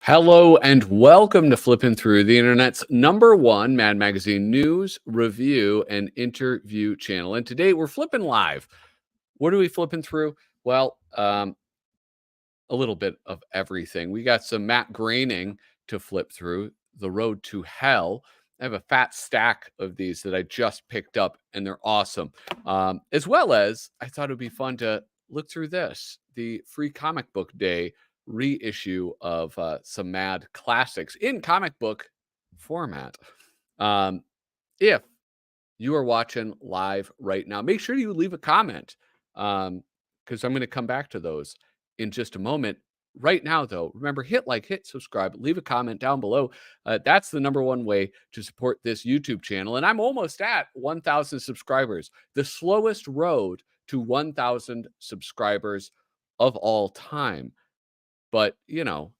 Hello and welcome to Flippin' Through, the internet's #1 Mad Magazine news, review, and interview channel. And today we're flipping live. What are we flipping through? Well, a little bit of everything. We got some Matt Groening to flip through, The Road to Hell. I have a fat stack of these that I just picked up, and they're awesome. As well as I thought it would be fun to look through this, the Free Comic Book Day reissue of some Mad classics in comic book format. If you are watching live right now, make sure you leave a comment because I'm going to come back to those in just a moment. Right now, though, remember, hit like, hit subscribe, leave a comment down below. That's the #1 way to support this YouTube channel. And I'm almost at 1,000 subscribers, the slowest road to 1,000 subscribers of all time. But, you know,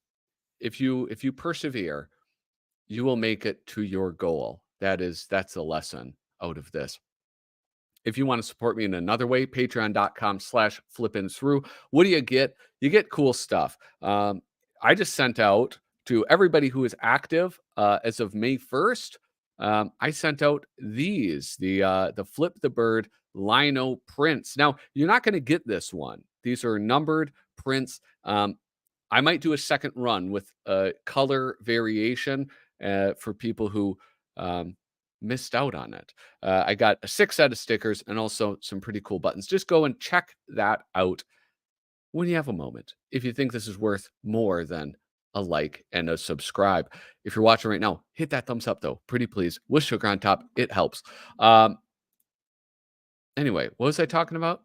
if you persevere, you will make it to your goal. That's a lesson out of this. If you want to support me in another way, patreon.com/flippinthrough. What do you get? You get cool stuff. I just sent out to everybody who is active as of May 1st. I sent out these, the Flip the Bird Lino prints. Now, you're not going to get this one. These are numbered prints. I might do a second run with color variation for people who missed out on it. I got a 6 set of stickers and also some pretty cool buttons. Just go and check that out when you have a moment. If you think this is worth more than a like and a subscribe. If you're watching right now, hit that thumbs up though. Pretty please. With sugar on top, it helps. Anyway, what was I talking about?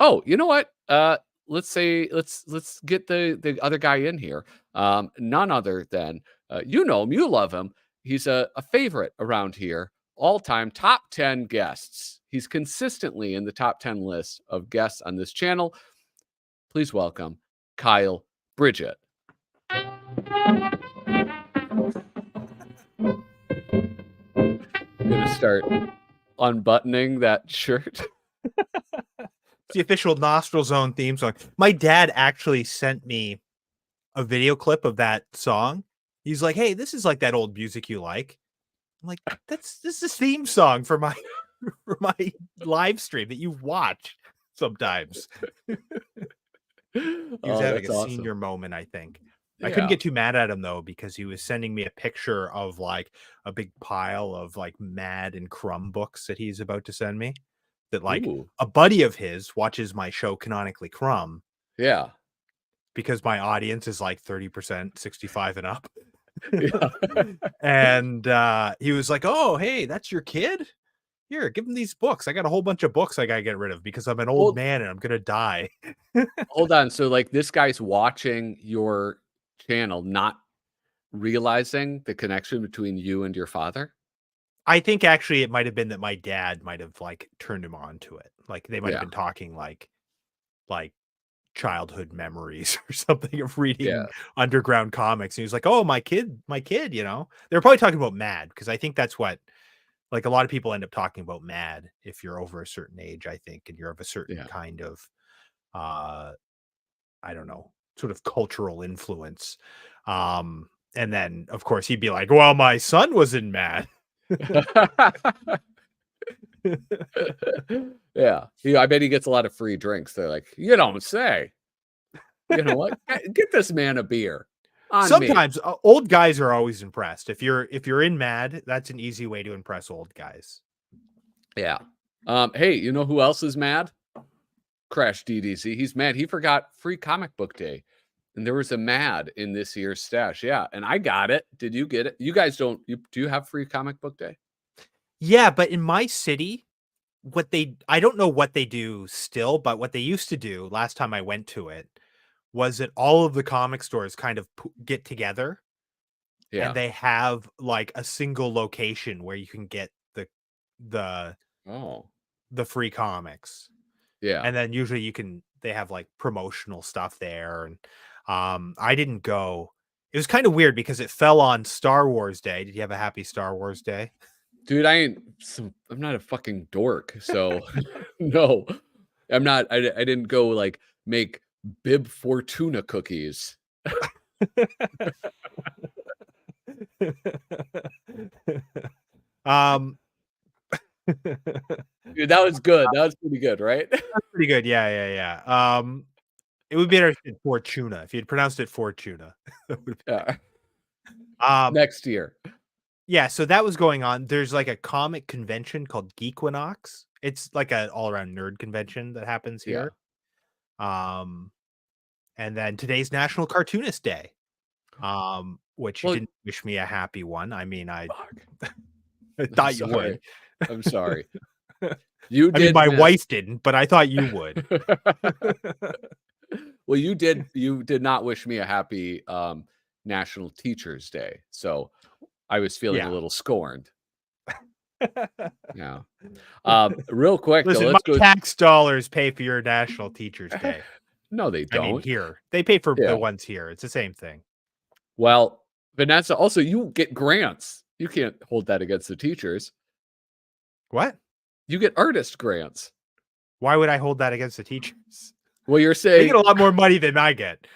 Oh, you know what? Let's get the other guy in here. None other than you know him, you love him. He's a favorite around here, all-time top 10 guests. He's consistently in the top 10 list of guests on this channel. Please welcome Kyle Bridget. I'm gonna start unbuttoning that shirt. The official Nostril Zone theme song. My dad actually sent me a video clip of that song. He's like, "Hey, this is like that old music you like." I'm like, "This is a theme song for my for my live stream that you watch sometimes." He was having a senior moment, I think. I couldn't get too mad at him though, because he was sending me a picture of like a big pile of like Mad and Crumb books that he's about to send me. That like a buddy of his watches my show Canonically Crumb. Yeah. Because my audience is like 30% 65 and up. Yeah. And he was like, "Oh, hey, that's your kid? Here, give him these books. I got a whole bunch of books I gotta get rid of because I'm an old man and I'm gonna die." Hold on. So like this guy's watching your channel, not realizing the connection between you and your father? I think actually it might have been that my dad might have like turned him on to it. Like they might have been talking like childhood memories or something of reading underground comics. And he was like, "Oh, my kid, you know." They're probably talking about Mad, because I think that's what like a lot of people end up talking about Mad if you're over a certain age, I think, and you're of a certain kind of I don't know, sort of cultural influence. And then of course he'd be like, "Well, my son was in Mad." Yeah. I bet he gets a lot of free drinks. They're like, "You don't say." You know what? Get this man a beer. Sometimes old guys are always impressed. If you're in Mad, that's an easy way to impress old guys. Yeah. Hey, you know who else is mad? Crash DDC. He's mad. He forgot Free Comic Book Day. And there was a Mad in this year's stash. Yeah. And I got it. Did you get it? You guys don't. Do you have Free Comic Book Day? Yeah, but in my city, I don't know what they do still, but what they used to do last time I went to it was that all of the comic stores kind of get together. Yeah. And they have like a single location where you can get the free comics. Yeah. And then usually they have like promotional stuff there. And I didn't go. It was kind of weird because it fell on Star Wars Day. Did you have a happy Star Wars Day? Dude, I'm not a fucking dork. So no, I'm not. I didn't go like make Bib Fortuna cookies. um, Dude, that was good. That was pretty good, right? that's pretty good. Yeah. It would be better if you said Fortuna. If you'd pronounced it Fortuna. Yeah. um, Next year. yeah. So that was going on. There's like a comic convention called Geekwinox. It's like an all around nerd convention that happens Yeah. here. And then today's National Cartoonist Day. Which you Well, didn't wish me a happy one. I mean, I fuck. thought you would. I'm sorry. You I mean, did my miss. wife didn't, but I thought you would. Well, you did not wish me a happy National Teachers Day. So I was feeling a Yeah. little scorned. Yeah. Real quick, Listen, though, my let's go. tax dollars pay for your National Teachers Day. No, they I mean, don't. here. They pay for Yeah. the ones here. It's the same thing. Well, Vanessa, also, you get grants. You can't hold that against the teachers. What? You get artist grants. Why would I hold that against the teachers? Well, you're They saying get a lot more money than I get.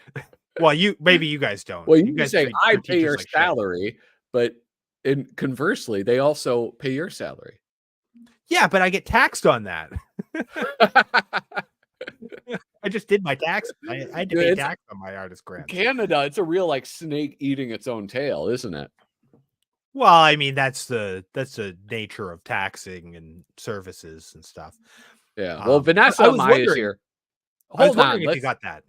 Well, maybe you guys don't. well, You you guys say treat I your pay teachers your like shit. salary, but conversely, they also pay your salary. Yeah, but I get taxed on that. I just did my tax. I had to pay tax on my artist grants. Canada, it's a real like snake eating its own tail, isn't it? Well, I mean, that's the nature of taxing and services and stuff. Yeah. Well, Vanessa I was Amaya is wondering- here. I was Hold on. wondering if you got that.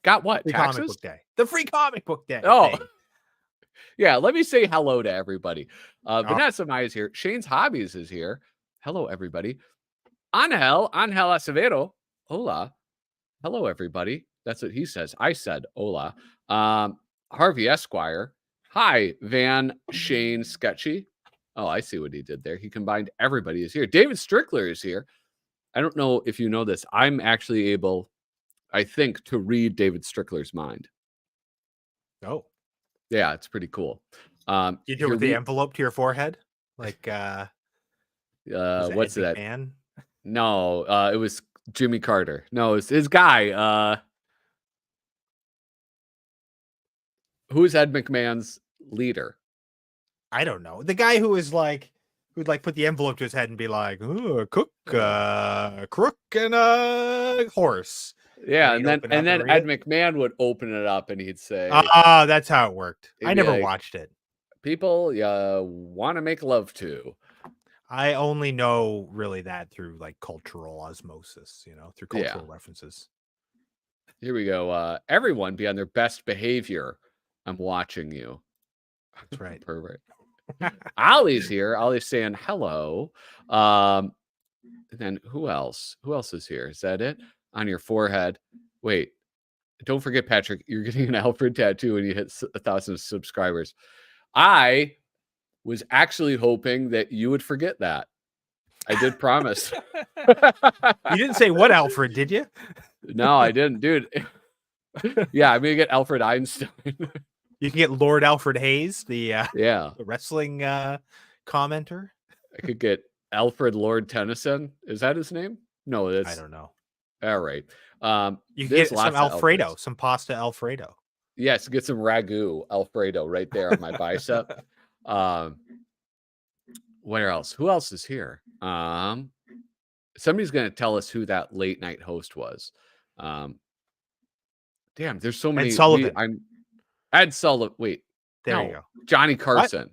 Got what? Free comic Taxes? book day. The free comic book day. Oh. thing. Yeah, let me say hello to everybody. Vanessa Amaya is here. Shane's Hobbies is here. Hello, everybody. Angel Acevedo. Hola. Hello, everybody. That's what he says. I said hola. Harvey Esquire. Hi, Van Shane Sketchy. Oh, I see what he did there. He combined everybody is here. David Strickler is here. I don't know if you know this. I'm actually able, I think, to read David Strickler's mind. Oh. Yeah, it's pretty cool. You do it with the envelope to your forehead? Like what's that? McMahon? No, it was Jimmy Carter. No, it's his guy. Who's Ed McMahon's leader? I don't know. The guy who was like, who'd like put the envelope to his head and be like, "Ooh, crook and a horse." Yeah, And and then Ed McMahon would open it up and he'd say, "Ah, that's how it worked." I never like, watched it. People want to make love to. I only know really that through like cultural osmosis, through cultural references. Here we go. Everyone be on their best behavior. I'm watching you. That's right. Perfect. Ollie's here. Ollie's saying hello. And then who else? Who else is here? Is that it? On your forehead. Wait. Don't forget, Patrick, you're getting an Alfred tattoo when you hit 1,000 subscribers. I was actually hoping that you would forget that. I did promise. You didn't say what Alfred, did you? No, I didn't, dude. Yeah, I'm gonna get Alfred Einstein. You can get Lord Alfred Hayes, the wrestling commenter. I could get Alfred Lord Tennyson. Is that his name? No, that's I don't know. All right. You can get some Alfredo, some pasta Alfredo. Yes, get some ragu Alfredo right there on my bicep. Where else? Who else is here? Somebody's going to tell us who that late night host was. Damn, there's so many. Ed Sullivan. Ed Sullivan. Wait, there you go. Johnny Carson. What?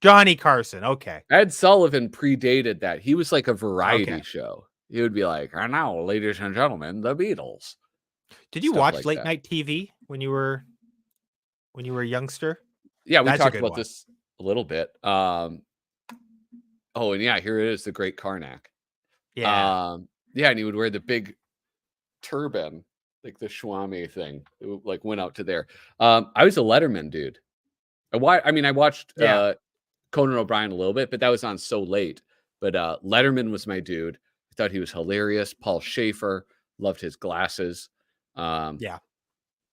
Johnny Carson. Okay. Ed Sullivan predated that. He was like a variety show. He would be like, "And now, ladies and gentlemen, the Beatles." Did you watch late night TV when you were a youngster? Yeah, we talked about this a little bit. And yeah, here it is, the Great Karnak. Yeah. And he would wear the big turban, like the Schwami thing. It would, like went out to there. I was a Letterman dude. I watched Conan O'Brien a little bit, but that was on so late. But Letterman was my dude. I thought he was hilarious. Paul Schaefer, loved his glasses. Yeah,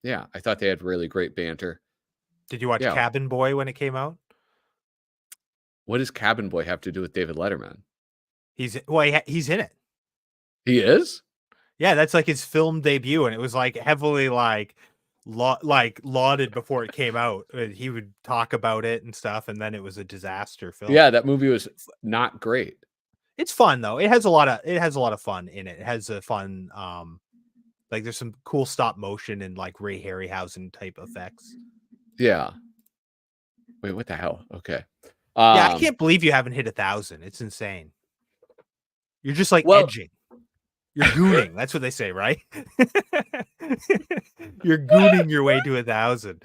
I thought they had really great banter. Did you watch Cabin Boy when it came out? What does Cabin Boy have to do with David Letterman? He's in it. He is? Yeah, that's like his film debut, and it was like heavily like lauded before it came out. He would talk about it and stuff, and then it was a disaster film. Yeah, that movie was not great. It's fun though. It has a lot of fun in it. It has a fun like there's some cool stop motion and like Ray Harryhausen type effects. Yeah. Wait, what the hell? Okay. Yeah, I can't believe you haven't hit 1,000. It's insane. You're just like edging. You're gooning. That's what they say, right? You're gooning your way to 1,000.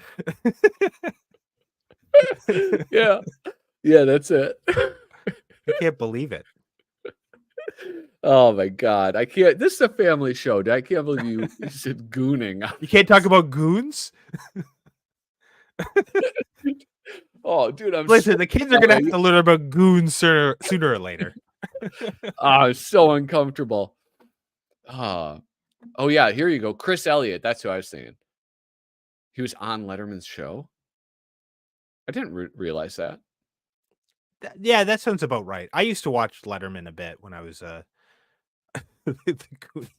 Yeah. Yeah, that's it. I can't believe it. Oh my God. I can't. This is a family show. I can't believe you said gooning. You can't talk about goons? Oh, dude, Listen, the kids are going to have to learn about goons sooner or later. Oh, it's so uncomfortable. Oh, yeah, here you go. Chris Elliott. That's who I was thinking. He was on Letterman's show. I didn't realize that. Yeah, that sounds about right. I used to watch Letterman a bit when I was the Goonies.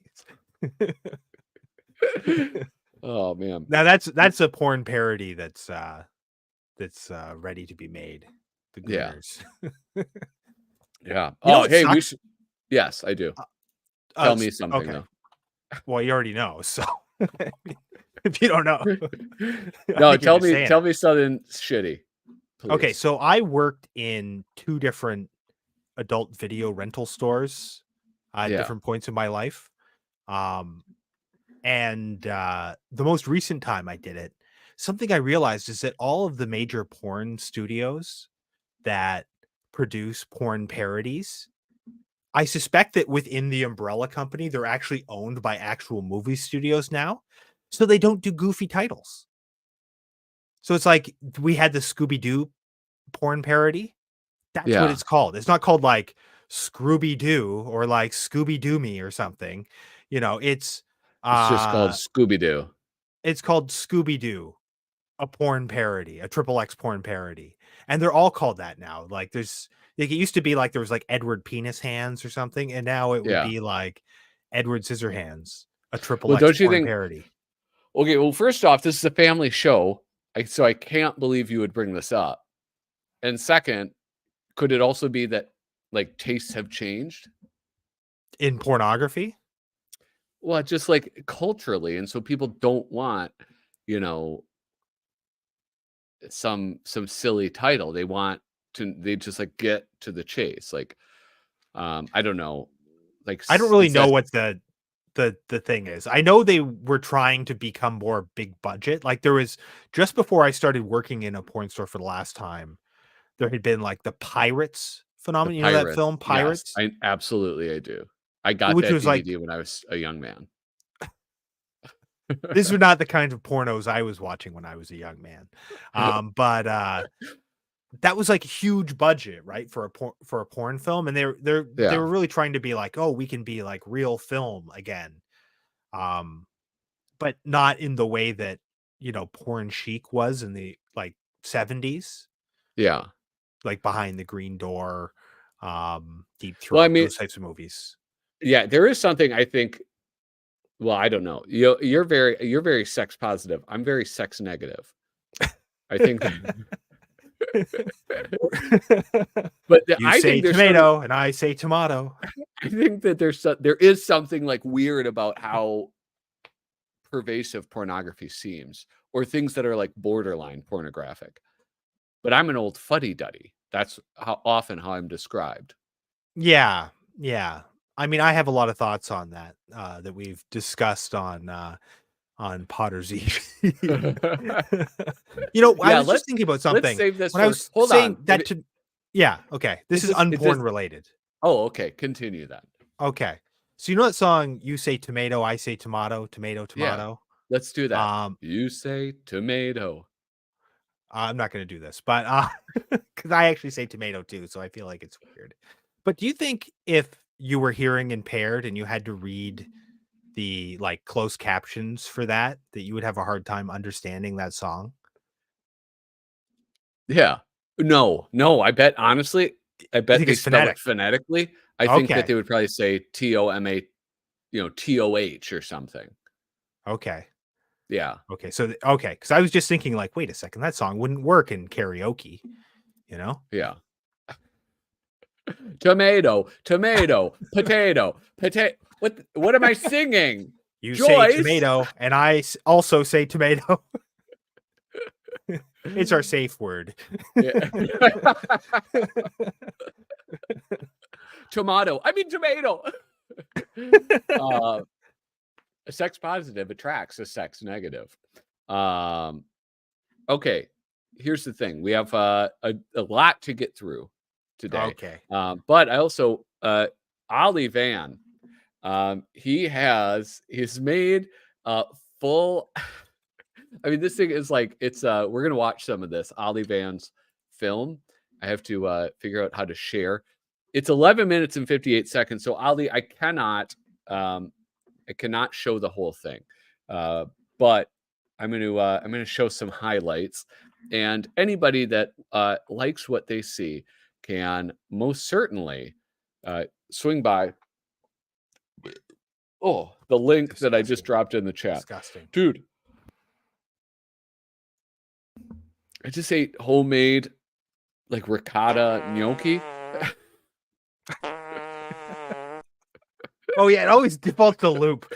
Oh man. Now that's a porn parody that's ready to be made. The Gooners. Yeah. Oh, hey, we should. Yes, I do. Tell me something okay. though. Well, you already know, so if you don't know. No, tell me something shitty. Please. Okay, so I worked in 2 different adult video rental stores at different points in my life. And the most recent time I did it, something I realized is that all of the major porn studios that produce porn parodies, I suspect that within the umbrella company, they're actually owned by actual movie studios now. So they don't do goofy titles. So it's like we had the Scooby-Doo porn parody. That's what it's called. It's not called like Scooby-Doo or like Scooby-Doo Me or something. You know, it's just called Scooby-Doo. It's called Scooby-Doo, a porn parody, a XXX porn parody. And they're all called that now. Like there's like it used to be like there was like Edward Penis Hands or something, and now it would be like Edward Scissorhands, a XXX porn parody. Okay, well, first off, this is a family show, so I can't believe you would bring this up. And second, could it also be that like tastes have changed in pornography? Well, just like culturally, and so people don't want, you know, some silly title. They just like get to the chase. Like, I don't know. Like, I don't really know what the thing is. I know they were trying to become more big budget. Like there was just before I started working in a porn store for the last time, there had been like the Pirates phenomenon. You know that film Pirates? Yes, I do. I got that DVD when I was a young man. These were not the kinds of pornos I was watching when I was a young man. But that was like huge budget, right? For a porn film. And they were really trying to be like, oh, we can be like real film again. But not in the way that, you know, Porn Chic was in the like 70s. Yeah. Like Behind the Green Door, Deep Throat, those types of movies. Yeah, there is something I think. Well, I don't know. You're very sex positive. I'm very sex negative. I think. But you say tomato and I say tomato. I think that there is something like weird about how pervasive pornography seems, or things that are like borderline pornographic. But I'm an old fuddy-duddy. That's how I'm described. Yeah. I mean, I have a lot of thoughts on that that we've discussed on Potter's Eve. You know, I was just thinking about something. Let's save this when I was saying that to. Yeah. Okay. This is unporn related. Oh, okay. Continue that. Okay. So you know that song? You say tomato, I say tomato, tomato, tomato. Yeah. Let's do that. You say tomato. I'm not going to do this, but because I actually say tomato too, so I feel like it's weird. But do you think if you were hearing impaired and you had to read the like closed captions for that you would have a hard time understanding that song? Yeah. No. I bet honestly, they spell it phonetically. I think that they would probably say TOMA, TOH or something. Okay. Yeah. Okay, so okay, because I was just thinking, like, wait a second, that song wouldn't work in karaoke, you know? Yeah. Tomato, tomato, potato, potato. What am I singing? You say Joyce. tomato, and I also say tomato. It's our safe word. Yeah. Tomato. I mean tomato. A sex positive attracts a sex negative. Okay. Here's the thing. We have a lot to get through today. Okay. But I also Ollie Van. He's made full. I mean, this thing is like we're gonna watch some of this Ollie Van's film. I have to figure out how to share. It's 11 minutes and 58 seconds. So Ollie, I cannot show the whole thing. But I'm gonna show some highlights. And anybody that likes what they see can most certainly swing by the link that I just dropped in the chat. Disgusting. Dude, I just ate homemade like ricotta gnocchi. Oh yeah, it always defaults to loop.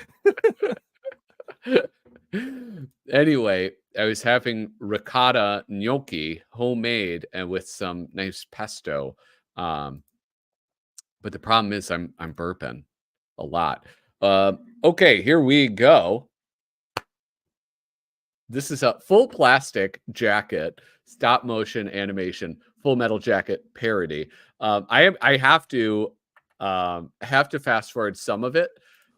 Anyway, I was having ricotta gnocchi, homemade, and with some nice pesto. But the problem is I'm burping a lot. Okay, here we go. This is a full plastic jacket, stop motion animation, Full Metal Jacket parody. I have to fast forward some of it.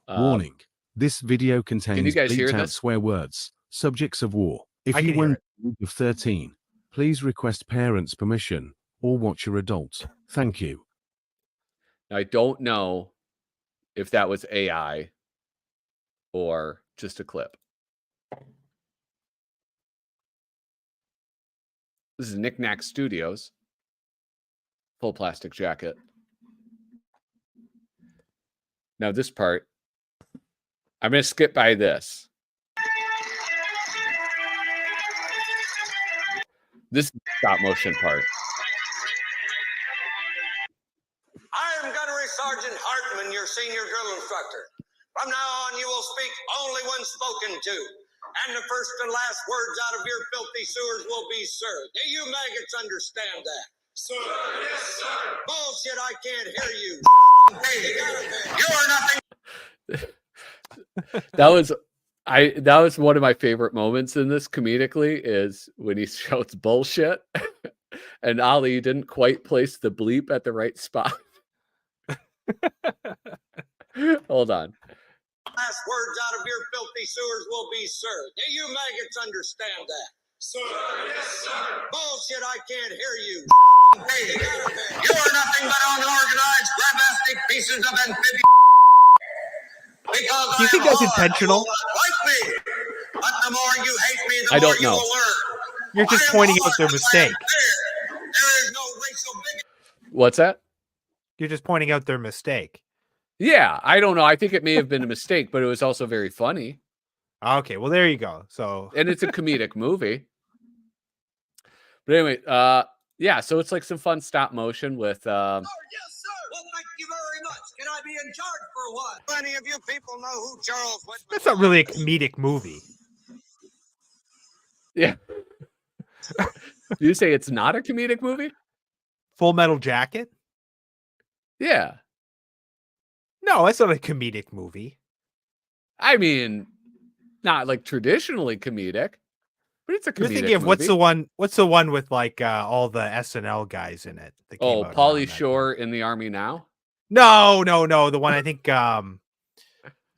Warning. This video Can you contains guys hear bleeped out this? swear words, subjects of war. If I you can hear were it. under the age of 13, please request parents' permission or watch your adults. Thank you. Now, I don't know if that was AI or just a clip. This is Knick Knack Studios. Full plastic jacket. Now this part, I'm going to skip by this. This stop motion part. I am Gunnery Sergeant Hartman, your senior drill instructor. From now on, you will speak only when spoken to. And the first and last words out of your filthy sewers will be sir. Do you maggots understand that? Sir, yes, sir. Bullshit, I can't hear you. You are nothing. That was one of my favorite moments in this comedically is when he shouts bullshit and Ollie didn't quite place the bleep at the right spot. Hold on. Last words out of your filthy sewers will be sir. Do you maggots understand that? Sir, yes, sir. Bullshit, I can't hear you. You are nothing but unorganized, grabastic pieces of amphibian. Because Do you think that's intentional? Like me. But the more you hate me, the I don't more you know. will learn. You're just pointing out their mistake. There is no racial bigotry. What's that? You're just pointing out their mistake. Yeah, I don't know. I think it may have been a mistake, but it was also very funny. Okay, well there you go. So And it's a comedic movie. But anyway, yeah, so it's like some fun stop motion with Oh, yes, sir. Well, thank you very much. Can I be in charge for a while? Plenty of you people know who Charles Whitman that's not really a comedic movie. yeah. Do you say it's not a comedic movie? Full Metal Jacket? Yeah. No, it's not a comedic movie. I mean, not like traditionally comedic, but it's a comedic You're thinking of movie. what's the one with like all the SNL guys in it? That came Oh, out Pauly around that Shore time? in the Army Now? No. The one I think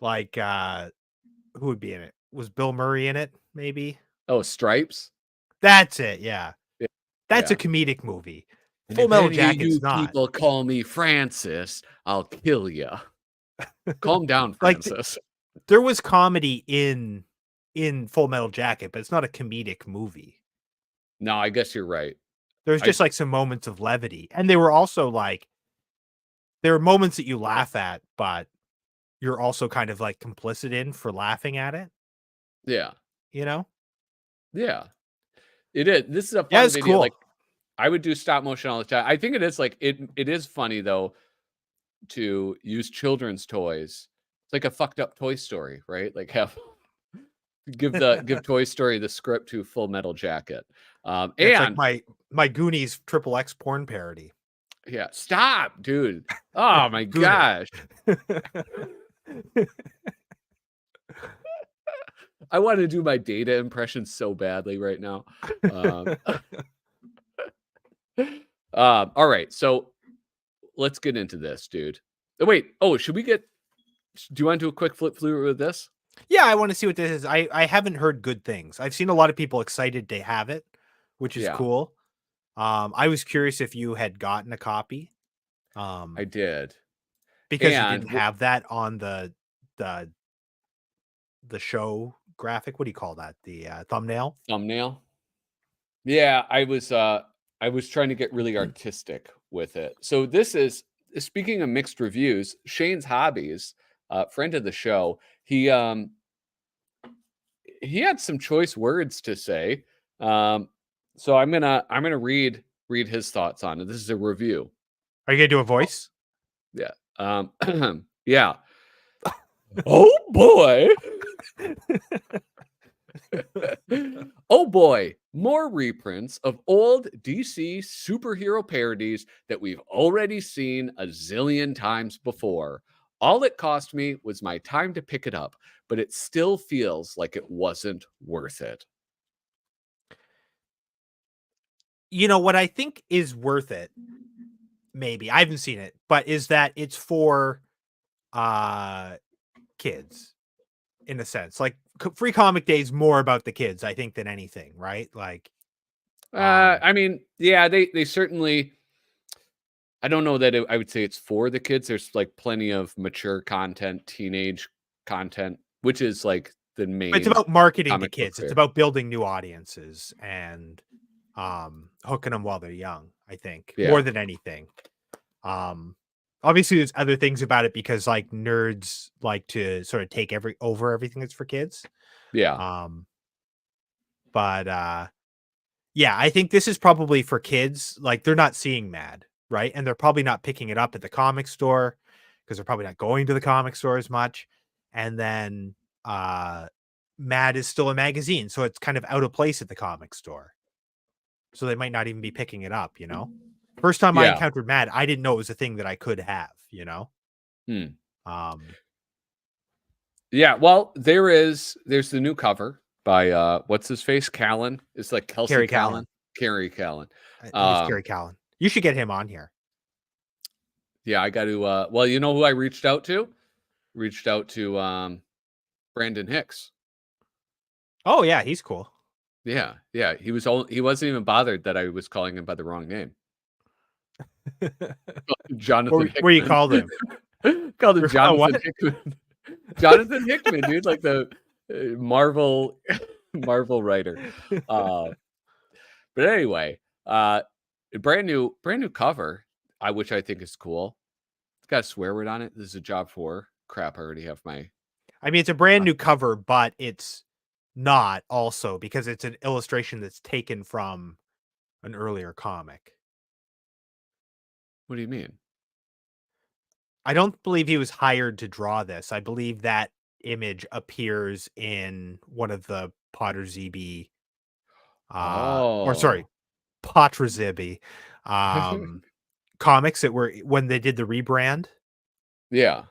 like who would be in it? Was Bill Murray in it, maybe? Oh, Stripes? That's it, yeah. Yeah. That's Yeah. a comedic movie. And Full if Metal any of Jacket's you not. people call me Francis, I'll kill you. Calm down, Like, Francis. There was comedy in Full Metal Jacket, but it's not a comedic movie. No, I guess you're right. There's just like some moments of levity. And they were also like there are moments that you laugh at, but you're also kind of like complicit in for laughing at it. Yeah. you know? Yeah, it is. This is a fun Yeah, it's video. cool. Like, I would do stop motion all the time. I think it is like it is funny though to use children's toys. It's like a fucked up Toy Story, right? Like give Toy Story the script to Full Metal Jacket. It's like And my Goonies XXX porn parody. yeah, stop, dude. Oh my Gooner. gosh. I want to do my Data impression so badly right now. All right, so let's get into this, dude. Oh, wait. Oh, should we get? Do you want to do a quick flip through with this? Yeah, I want to see what this is. I haven't heard good things. I've seen a lot of people excited to have it, which is Yeah. cool. I was curious if you had gotten a copy. I did. Because you And didn't have that on the show graphic. What do you call that? The thumbnail. Thumbnail. Yeah, I was trying to get really artistic with it. So this is, speaking of mixed reviews, Shane's Hobbies, friend of the show, he had some choice words to say. So I'm gonna read his thoughts on it. This is a review. Are you gonna do a voice? Yeah. Yeah. Oh boy. Oh boy, more reprints of old DC superhero parodies that we've already seen a zillion times before. All it cost me was my time to pick it up, but it still feels like it wasn't worth it. You know what I think is worth it, maybe. I haven't seen it, but is that it's for kids in a sense. Like Free Comic Day is more about the kids, I think, than anything, right? Like I mean, yeah, they certainly, I don't know that I would say it's for the kids. There's like plenty of mature content, teenage content, which is like the main. it's about marketing to comic book kids. fair. It's about building new audiences and hooking them while they're young, I think, Yeah. more than anything. Obviously there's other things about it because like nerds like to sort of take over everything that's for kids. Yeah. But yeah, I think this is probably for kids. Like they're not seeing Mad, right? And they're probably not picking it up at the comic store because they're probably not going to the comic store as much. And then Mad is still a magazine, so it's kind of out of place at the comic store. So they might not even be picking it up, you know? First time I Yeah. encountered Mad, I didn't know it was a thing that I could have, you know? Yeah, well, there's the new cover by what's his face? Callan. It's like Kelsey Kerry Callan. Kerry Callan. I think it's Kerry Callan. You should get him on here. Yeah, I got to well, you know who I reached out to? Reached out to Brandon Hicks. Oh yeah, he's cool. Yeah, yeah. He wasn't even bothered that I was calling him by the wrong name. Jonathan Where you called him? Called him Jonathan what? Hickman. Jonathan Hickman, dude, like the Marvel writer. But anyway, brand new cover, which I think is cool. It's got a swear word on it. This is a job for crap. I already have my. I mean, it's a brand new cover, but it's not also because it's an illustration that's taken from an earlier comic. What do you mean? I don't believe he was hired to draw this. I believe that image appears in one of the Potter ZB or sorry, Patra ZB comics that were when they did the rebrand. Yeah.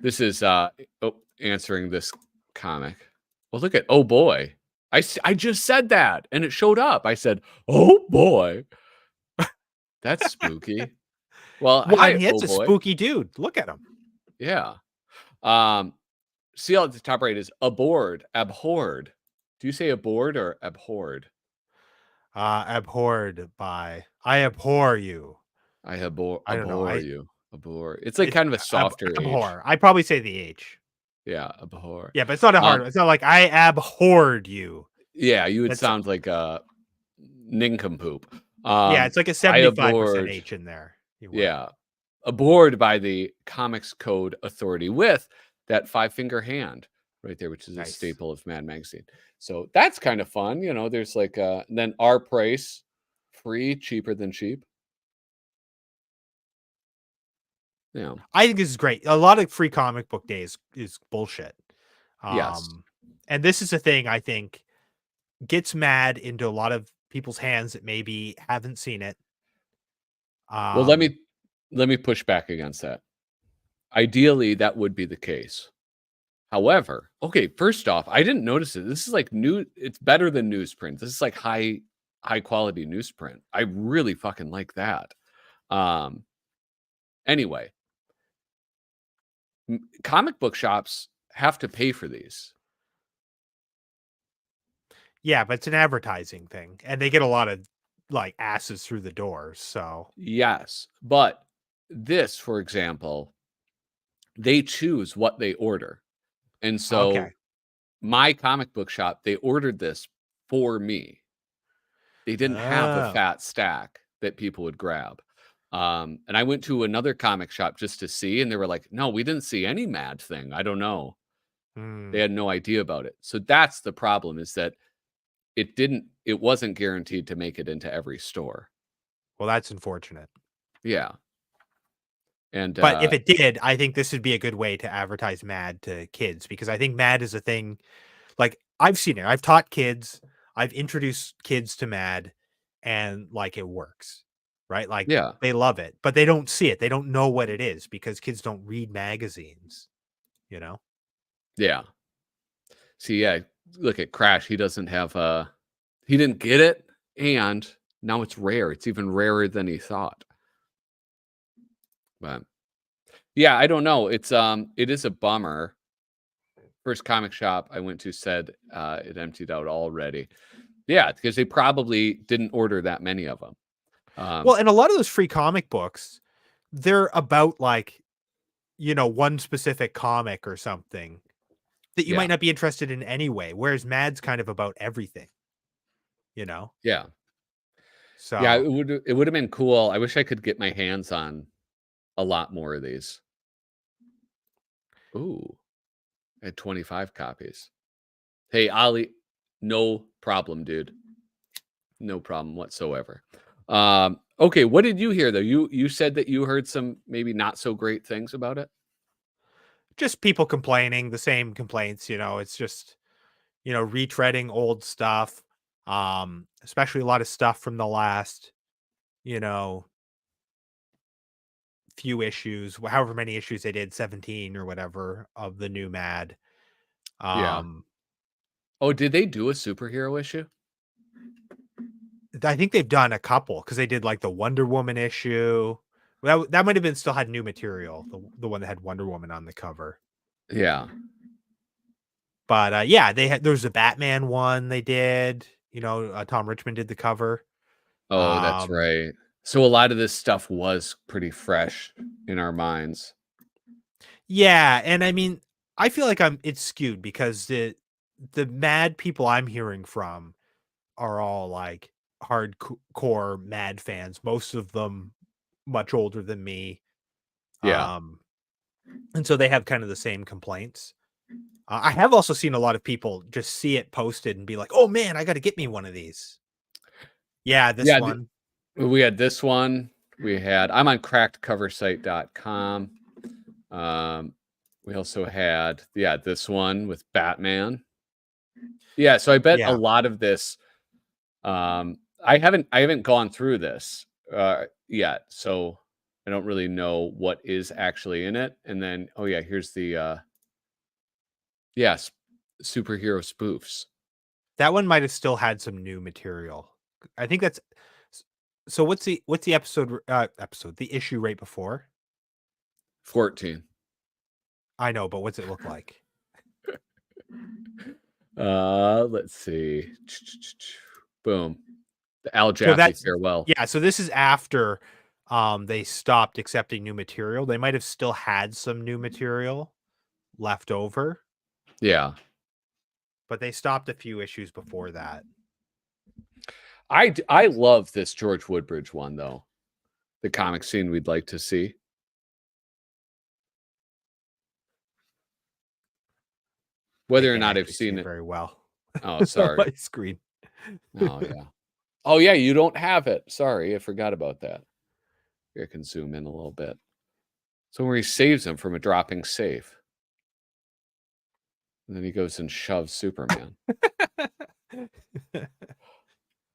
This is answering this comic. Well, look at oh boy. I just said that and it showed up. I said, "Oh boy." That's spooky. Well, hi, It's oh a boy. spooky dude. Look at him. Yeah. See at the top right is aboard, abhorred. Do you say aboard or abhorred? Abhorred by I abhor you. I abhor I don't know. you. Abhor. It's like kind of a softer H. Abhor. I probably say the H. Yeah, abhor. Yeah, but it's not a hard. It's not like I abhorred you. Yeah, you would sound like a nincompoop. Yeah, it's like a 75% H in there. Yeah. Abhorred by the Comics Code Authority with that 5-finger hand. right there, which is a Nice. staple of Mad Magazine. So that's kind of fun. You know, there's like then our price, free, cheaper than cheap. Yeah. I think this is great. A lot of free comic book days is bullshit. Yes. And this is a thing I think gets Mad into a lot of people's hands that maybe haven't seen it. Well, let me push back against that. Ideally, that would be the case. However, okay, first off, I didn't notice it. This is like it's better than newsprint. This is like high quality newsprint. I really fucking like that. Anyway, comic book shops have to pay for these. Yeah, but it's an advertising thing, and they get a lot of like asses through the doors. So Yes, but this, for example, they choose what they order. And so okay, my comic book shop, they ordered this for me. They didn't have a Oh. fat stack that people would grab. And I went to another comic shop just to see, and they were like, no, we didn't see any Mad thing. I don't know. Hmm. They had no idea about it. So that's the problem, is that it wasn't guaranteed to make it into every store. Well, that's unfortunate. Yeah. And But if it did, I think this would be a good way to advertise Mad to kids, because I think Mad is a thing. Like, I've seen it. I've taught kids. I've introduced kids to Mad, and like it works, right? Like yeah. they love it, but they don't see it. They don't know what it is because kids don't read magazines, you know? Yeah. See, yeah, look at Crash. He doesn't have he didn't get it, and now it's rare. It's even rarer than he thought. But yeah, I don't know. It is a bummer. First comic shop I went to said it emptied out already. Yeah, because they probably didn't order that many of them. Well, and a lot of those free comic books, they're about like, one specific comic or something that you Yeah. might not be interested in anyway. Whereas Mad's kind of about everything, you know? Yeah. So Yeah, it would have been cool. I wish I could get my hands on a lot more of these. Ooh, I had 25 copies. Hey, Ollie, no problem, dude. No problem whatsoever. Okay, what did you hear though? You said that you heard some maybe not so great things about it. just people complaining, the same complaints, it's just, retreading old stuff. Especially a lot of stuff from the last, you know, few issues, however many issues they did, 17 or whatever of the new Mad. Yeah. Oh, did they do a superhero issue? I think they've done a couple because they did like the Wonder Woman issue. That might have been still had new material, the one that had Wonder Woman on the cover. Yeah. But yeah, there was a Batman one they did. Tom Richmond did the cover. Oh, that's right. So a lot of this stuff was pretty fresh in our minds. Yeah, and I mean, I feel like it's skewed because the Mad people I'm hearing from are all like hardcore Mad fans. Most of them much older than me. Yeah. And so they have kind of the same complaints. I have also seen a lot of people just see it posted and be like, "Oh man, I got to get me one of these." Yeah, this one. We had this one. I'm on crackedcoversite.com. We also had, this one with Batman. Yeah, so I bet a lot of this, I haven't gone through this yet, so I don't really know what is actually in it. And then, here's the, superhero spoofs. That one might have still had some new material. I think that's so. What's the the issue right before? 14. I know, but what's it look like? Let's see. Boom. The Al Jaffee farewell. Yeah, so this is after they stopped accepting new material. They might have still had some new material left over. Yeah. But they stopped a few issues before that. I love this George Woodbridge one though. The comic scene we'd like to see. Whether or can't not I've actually see seen it. very well. Oh, on sorry. my screen. Oh, yeah. Oh, yeah, you don't have it. Sorry, I forgot about that. Here, I can zoom in a little bit. So where he saves him from a dropping safe. And then he goes and shoves Superman.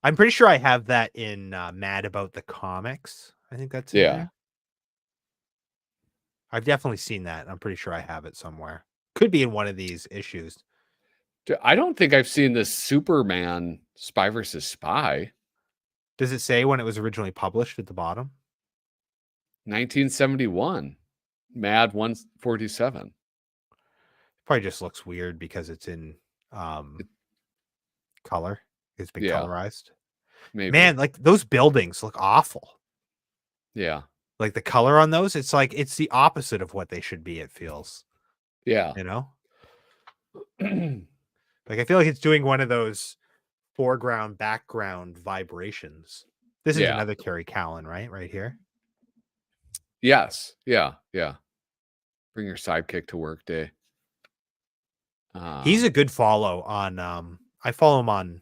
I'm pretty sure I have that in Mad About the Comics. I think that's in Yeah. there. I've definitely seen that. I'm pretty sure I have it somewhere. Could be in one of these issues. I don't think I've seen this Superman Spy versus Spy. Does it say when it was originally published at the bottom? 1971. Mad 147. Probably just looks weird because it's in color. It's been Yeah. colorized. Maybe. Man, like those buildings look awful. Yeah. Like the color on those, it's like it's the opposite of what they should be, it feels. Yeah. You know? Like I feel like it's doing one of those foreground background vibrations. This is Yeah. another Carrie Callan, right? Right here. Yes. Yeah. Yeah. Bring your sidekick to work day. He's a good follow on I follow him on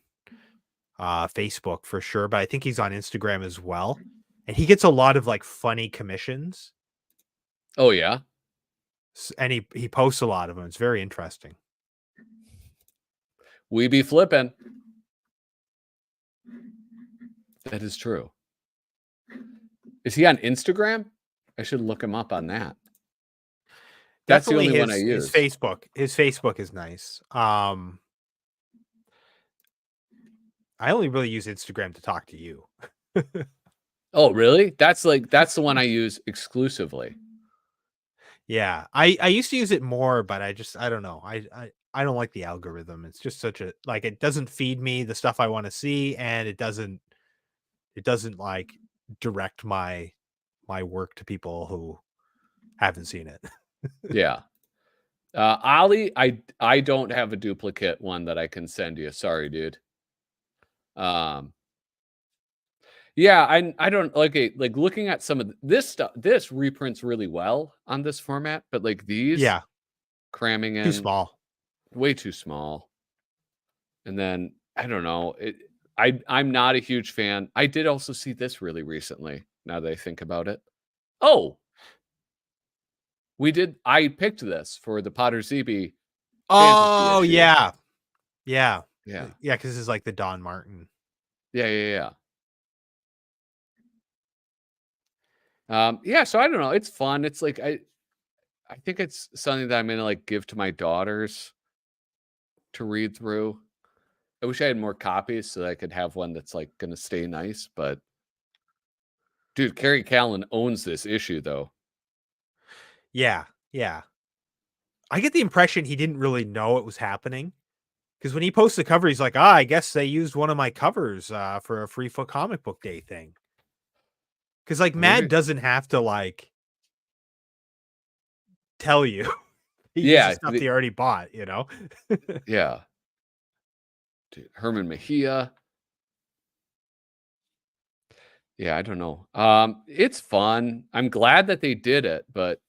Facebook for sure, but I think he's on Instagram as well. And he gets a lot of like funny commissions. Oh, yeah. And he posts a lot of them. It's very interesting. We be flipping. That is true. Is he on Instagram? I should look him up on that. That's Definitely the only one I use. His Facebook is nice. I only really use Instagram to talk to you. Oh, really? That's the one I use exclusively. Yeah. I used to use it more, but I don't know. I don't like the algorithm. It's just such a like it doesn't feed me the stuff I want to see, and it doesn't like direct my work to people who haven't seen it. Yeah. Ollie, I don't have a duplicate one that I can send you. Sorry, dude. Yeah, I don't like looking at some of this stuff. This reprints really well on this format, but like these, Yeah, cramming in too small. way too small. And then I don't know. I'm not a huge fan. I did also see this really recently. Now that I think about it, oh, I picked this for the Potter ZB. Oh issue. yeah, Yeah. because this is like the Don Martin. Yeah. Yeah, so I don't know. It's fun. It's like I think it's something that I'm gonna like give to my daughters to read through. I wish I had more copies so that I could have one that's like gonna stay nice. But dude, Carrie Callan owns this issue though. Yeah. I get the impression he didn't really know it was happening. Because when he posts the cover, he's like, I guess they used one of my covers for a free comic book day thing. Because like Mad doesn't have to like tell you. He uses stuff he already bought, you know? Yeah. Dude, Herman Mejia. Yeah, I don't know. It's fun. I'm glad that they did it, but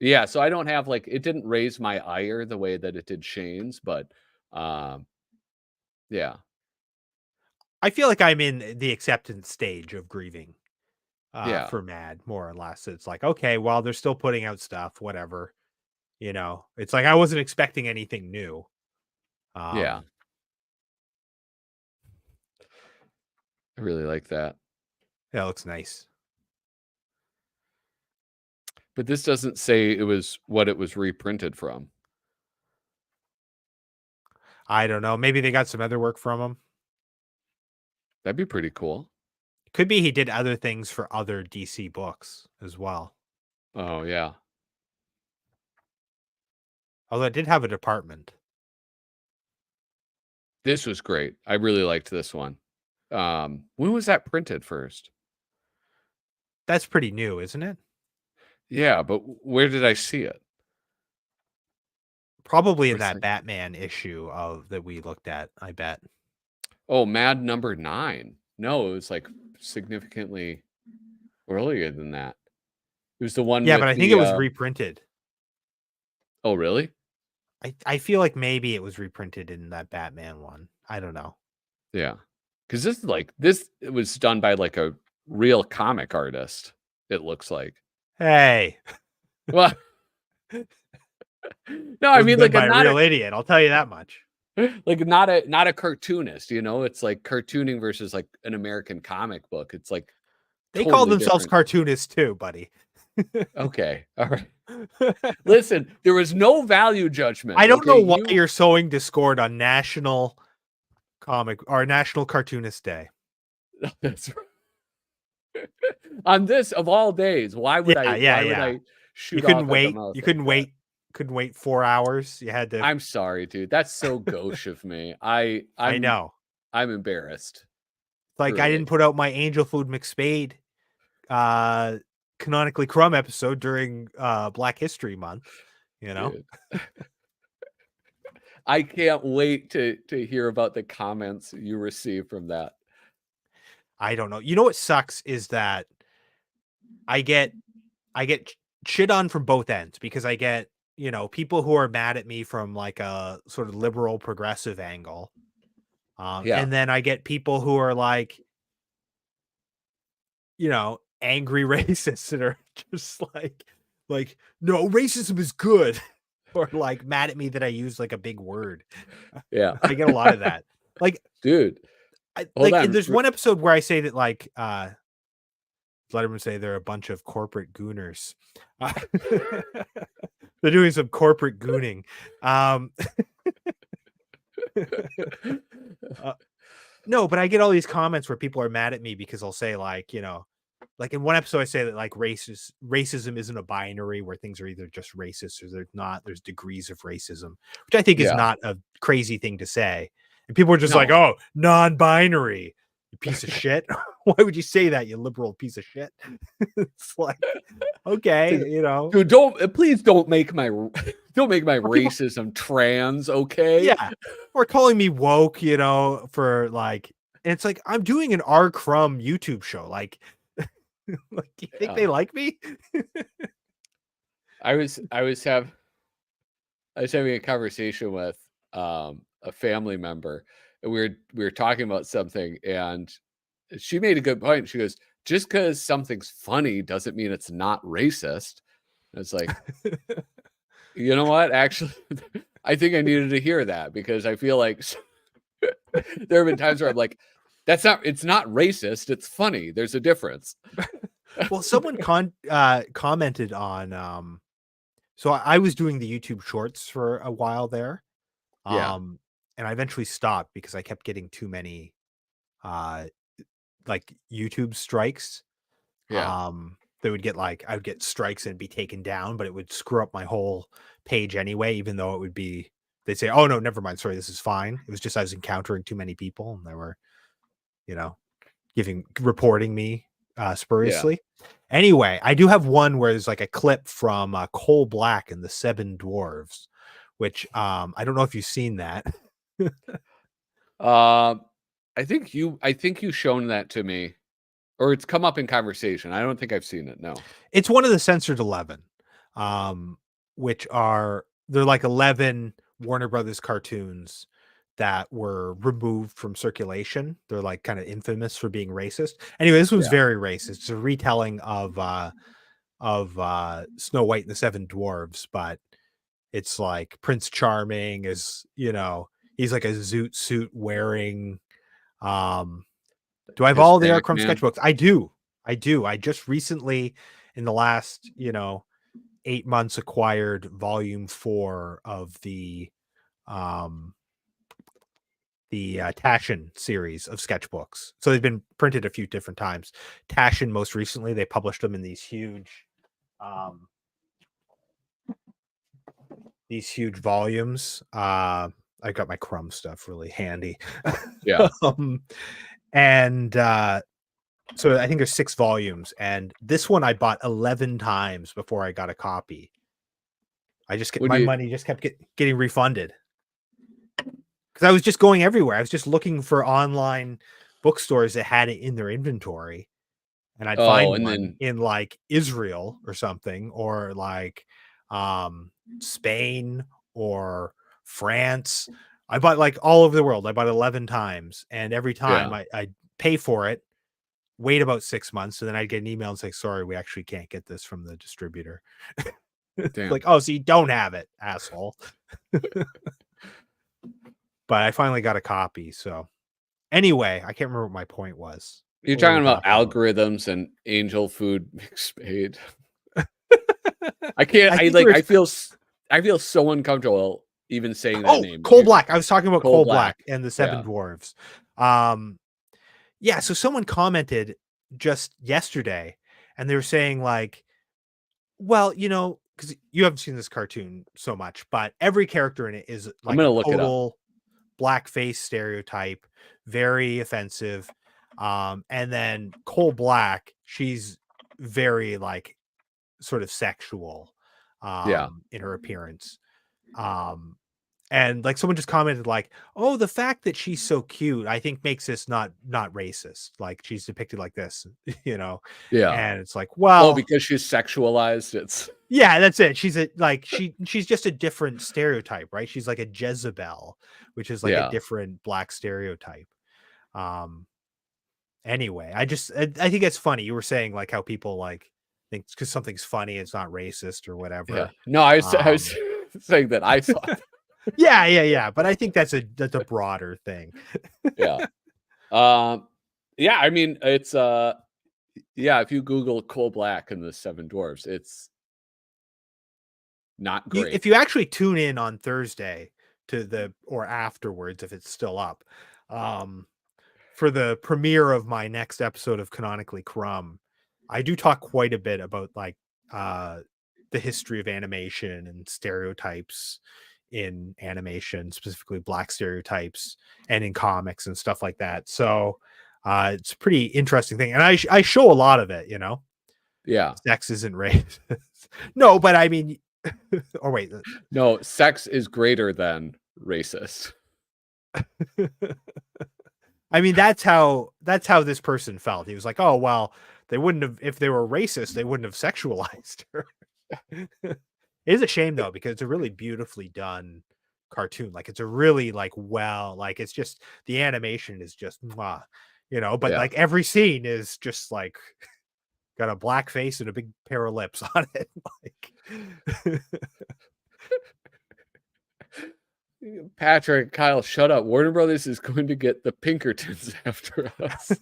yeah, so I don't have like it didn't raise my ire the way that it did Shane's, but yeah. I feel like I'm in the acceptance stage of grieving Yeah. for Mad, more or less. It's like, okay, well, they're still putting out stuff, whatever. You know, it's like I wasn't expecting anything new. Yeah. I really like that. That looks nice. But this doesn't say it was what it was reprinted from. I don't know. Maybe they got some other work from him. That'd be pretty cool. Could be he did other things for other DC books as well. Oh, yeah. Although it did have a department. This was great. I really liked this one. When was that printed first? That's pretty new, isn't it? Yeah, but where did I see it? Probably in that Batman issue that we looked at, I bet. Oh, Mad number 9. No, it was like significantly earlier than that. It was the one. Yeah, but I think it was reprinted. Oh, really? I feel like maybe it was reprinted in that Batman one. I don't know. Yeah. Because it was done by like a real comic artist, it looks like. Hey, Well, no, I wasn't mean done like by a not real idiot. I'll tell you that much. not a cartoonist, you know? It's like cartooning versus like an American comic book. It's like They call totally themselves different. cartoonists too, buddy. Okay. All right. Listen, there was no value judgment. I don't know okay? why you're sowing discord on National Comic or National Cartoonist Day. That's right. On this of all days, why would I shoot You couldn't off at the wait. mouth You like couldn't that? wait. Couldn't wait 4 hours. You had to. I'm sorry, dude. That's so gauche of me. I know. I'm embarrassed. It's like I truly. didn't put out my Angel Food McSpade canonically crumb episode during Black History Month. You know. Dude. I can't wait to hear about the comments you receive from that. I don't know. You know what sucks is that I get shit on from both ends because I get, people who are mad at me from like a sort of liberal progressive angle. And then I get people who are like, angry racists that are just like, no, racism is good. Or like mad at me that I use like a big word. Yeah. I get a lot of that. Like, dude. Hold on. There's one episode where I say that like Letterman say they're a bunch of corporate gooners. They're doing some corporate gooning. No, but I get all these comments where people are mad at me because I'll say like, like in one episode I say that like racism isn't a binary where things are either just racist or they're not. There's degrees of racism, which I think is not a crazy thing to say. And people are just like, oh, non-binary, you piece of shit. Why would you say that, you liberal piece of shit? It's like, okay, dude, please don't make my racism trans, okay? Yeah, or calling me woke, for like, and it's like I'm doing an R. Crumb YouTube show. Like, do you think they like me? I was having a conversation with a family member, and we were talking about something, and she made a good point. She goes, just because something's funny doesn't mean it's not racist. And it's like, you know what? Actually, I think I needed to hear that because I feel like there have been times where I'm like, it's not racist. It's funny. There's a difference. Well, someone commented on, so I was doing the YouTube shorts for a while there. And I eventually stopped because I kept getting too many like YouTube strikes. They would get like, I would get strikes and be taken down, but it would screw up my whole page anyway, even though it would be, they'd say, oh no, never mind. Sorry, this is fine. It was just, I was encountering too many people and they were, reporting me spuriously. Anyway, I do have one where there's like a clip from Coal Black and the Seven Dwarves, which I don't know if you've seen that. I think you've shown that to me, or it's come up in conversation. I don't think I've seen it. No, it's one of the censored 11, which they're like 11 Warner Brothers cartoons that were removed from circulation. They're like kind of infamous for being racist. Anyway, this one's very racist. It's a retelling of Snow White and the Seven Dwarves, but it's like Prince Charming is, he's like a zoot suit wearing. Do I have all the R. Crumb sketchbooks? I do. I just recently, in the last, 8 months, acquired volume 4 of the Taschen series of sketchbooks. So they've been printed a few different times. Taschen, most recently, they published them in these huge volumes. I got my Crumb stuff really handy. Yeah. And so I think there's 6 volumes, and this one I bought 11 times before I got a copy. I just get money just kept getting refunded because I was just going everywhere. I was just looking for online bookstores that had it in their inventory, and I'd find one in like Israel or something, or like Spain or France. I bought like all over the world. I bought 11 times, and every time I pay for it, wait about 6 months, and then I'd get an email and say, sorry, we actually can't get this from the distributor. Damn. Like, oh, so you don't have it, asshole. But I finally got a copy. So anyway, I can't remember what my point was. You're What were talking we about algorithms and angel food mixed spade. I can't. I feel so uncomfortable even saying that name. Coal Black. I was talking about Coal Black and the Seven Yeah. Dwarves. Yeah. So someone commented just yesterday, and they were saying like, well, you know, because you haven't seen this cartoon so much, but every character in it is like I'm gonna a look it up. total blackface stereotype, very offensive. And then Coal Black, she's very like sort of sexual in her appearance. And like someone just commented like, oh, the fact that she's so cute, I think makes this not racist. Like she's depicted like this, you know? Yeah. And it's like, well, because she's sexualized. It's yeah, that's it. She's she's just a different stereotype, right? She's like a Jezebel, which is like a different black stereotype. Anyway, I think it's funny. You were saying like how people like think because something's funny, it's not racist or whatever. Yeah. No, I was saying that I saw it. Yeah. But I think that's a broader thing. Yeah. Yeah, I mean, it's if you Google Coal Black and the Seven Dwarfs, it's not great. If you actually tune in on Thursday or afterwards, if it's still up, for the premiere of my next episode of Canonically Crumb, I do talk quite a bit about like the history of animation and stereotypes in animation, specifically black stereotypes, and in comics and stuff like that. So it's a pretty interesting thing, and I show a lot of it. You know, sex isn't racist. No, but I mean, or wait, no, sex is greater than racist. I mean, that's how this person felt. He was like, oh, well, they wouldn't have, if they were racist, they wouldn't have sexualized her. It is a shame though, because it's a really beautifully done cartoon. Like it's a really like, it's just, the animation is just, you know, but like every scene is just like got a black face and a big pair of lips on it. Like Patrick, Kyle, shut up. Warner Brothers is going to get the Pinkertons after us.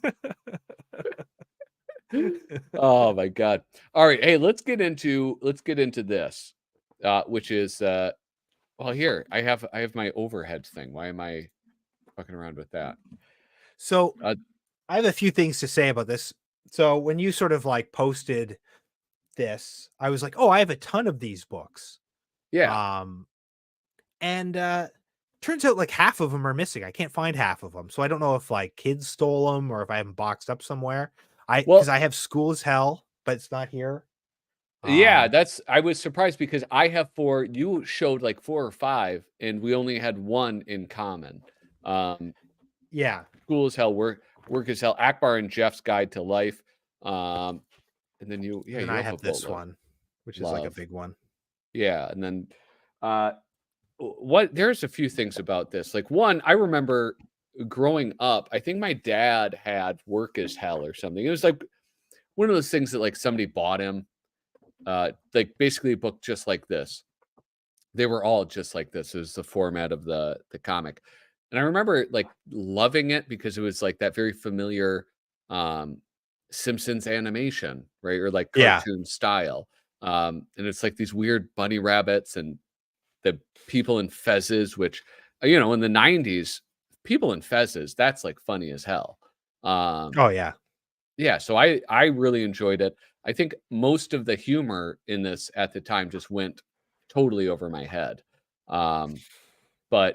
Oh my God. All right. Hey, let's get into this, which is well, here I have my overhead thing. Why am I fucking around with that? So I have a few things to say about this. So when you sort of like posted this, I was like, oh, I have a ton of these books. Yeah. And turns out like half of them are missing. I can't find half of them. So I don't know if like kids stole them or if I have them boxed up somewhere. Because I have School as Hell, but it's not here. Yeah, I was surprised because I have 4. You showed like 4 or 5, and we only had 1 in common. Yeah. School as Hell, Work as Hell, Akbar and Jeff's Guide to Life. And then you I have this one, which is like a big one. Yeah, and then there's a few things about this. Like one, I remember growing up, I think my dad had Work as Hell or something. It was like one of those things that like somebody bought him, like basically a book just like this. They were all just like this. It was the format of the comic. And I remember like loving it because it was like that very familiar Simpsons animation, right? Or like cartoon style. And it's like these weird bunny rabbits and the people in fezzes, which, you know, in the 90s, people in fezzes, that's like funny as hell. Oh yeah. Yeah. So I really enjoyed it. I think most of the humor in this at the time just went totally over my head. But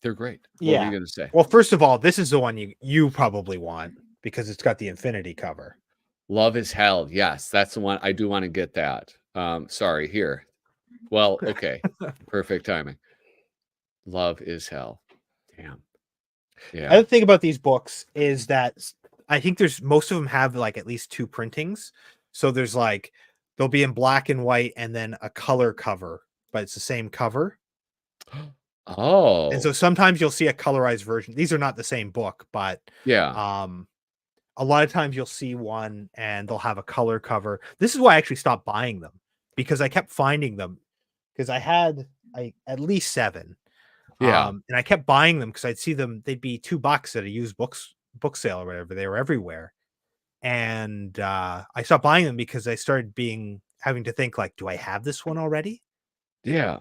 they're great. What are you going to say? Well, first of all, this is the one you probably want because it's got the infinity cover. Love is Hell. Yes, that's the one. I do want to get that. Sorry, here. Well, okay. Perfect timing. Love is Hell. Damn. Yeah. The thing about these books is that I think most of them have like at least 2 printings. So there's like They'll be in black and white and then a color cover, but it's the same cover. Oh, And so sometimes you'll see a colorized version. These are not the same book, but yeah. a lot of times you'll see one and they'll have a color cover. This is why I actually stopped buying them, because I kept finding them, because I had at least 7. Yeah. And I kept buying them because I'd see them. They'd be $2 at a used book sale or whatever. They were everywhere. And I stopped buying them because I started having to think, like, do I have this one already? Yeah.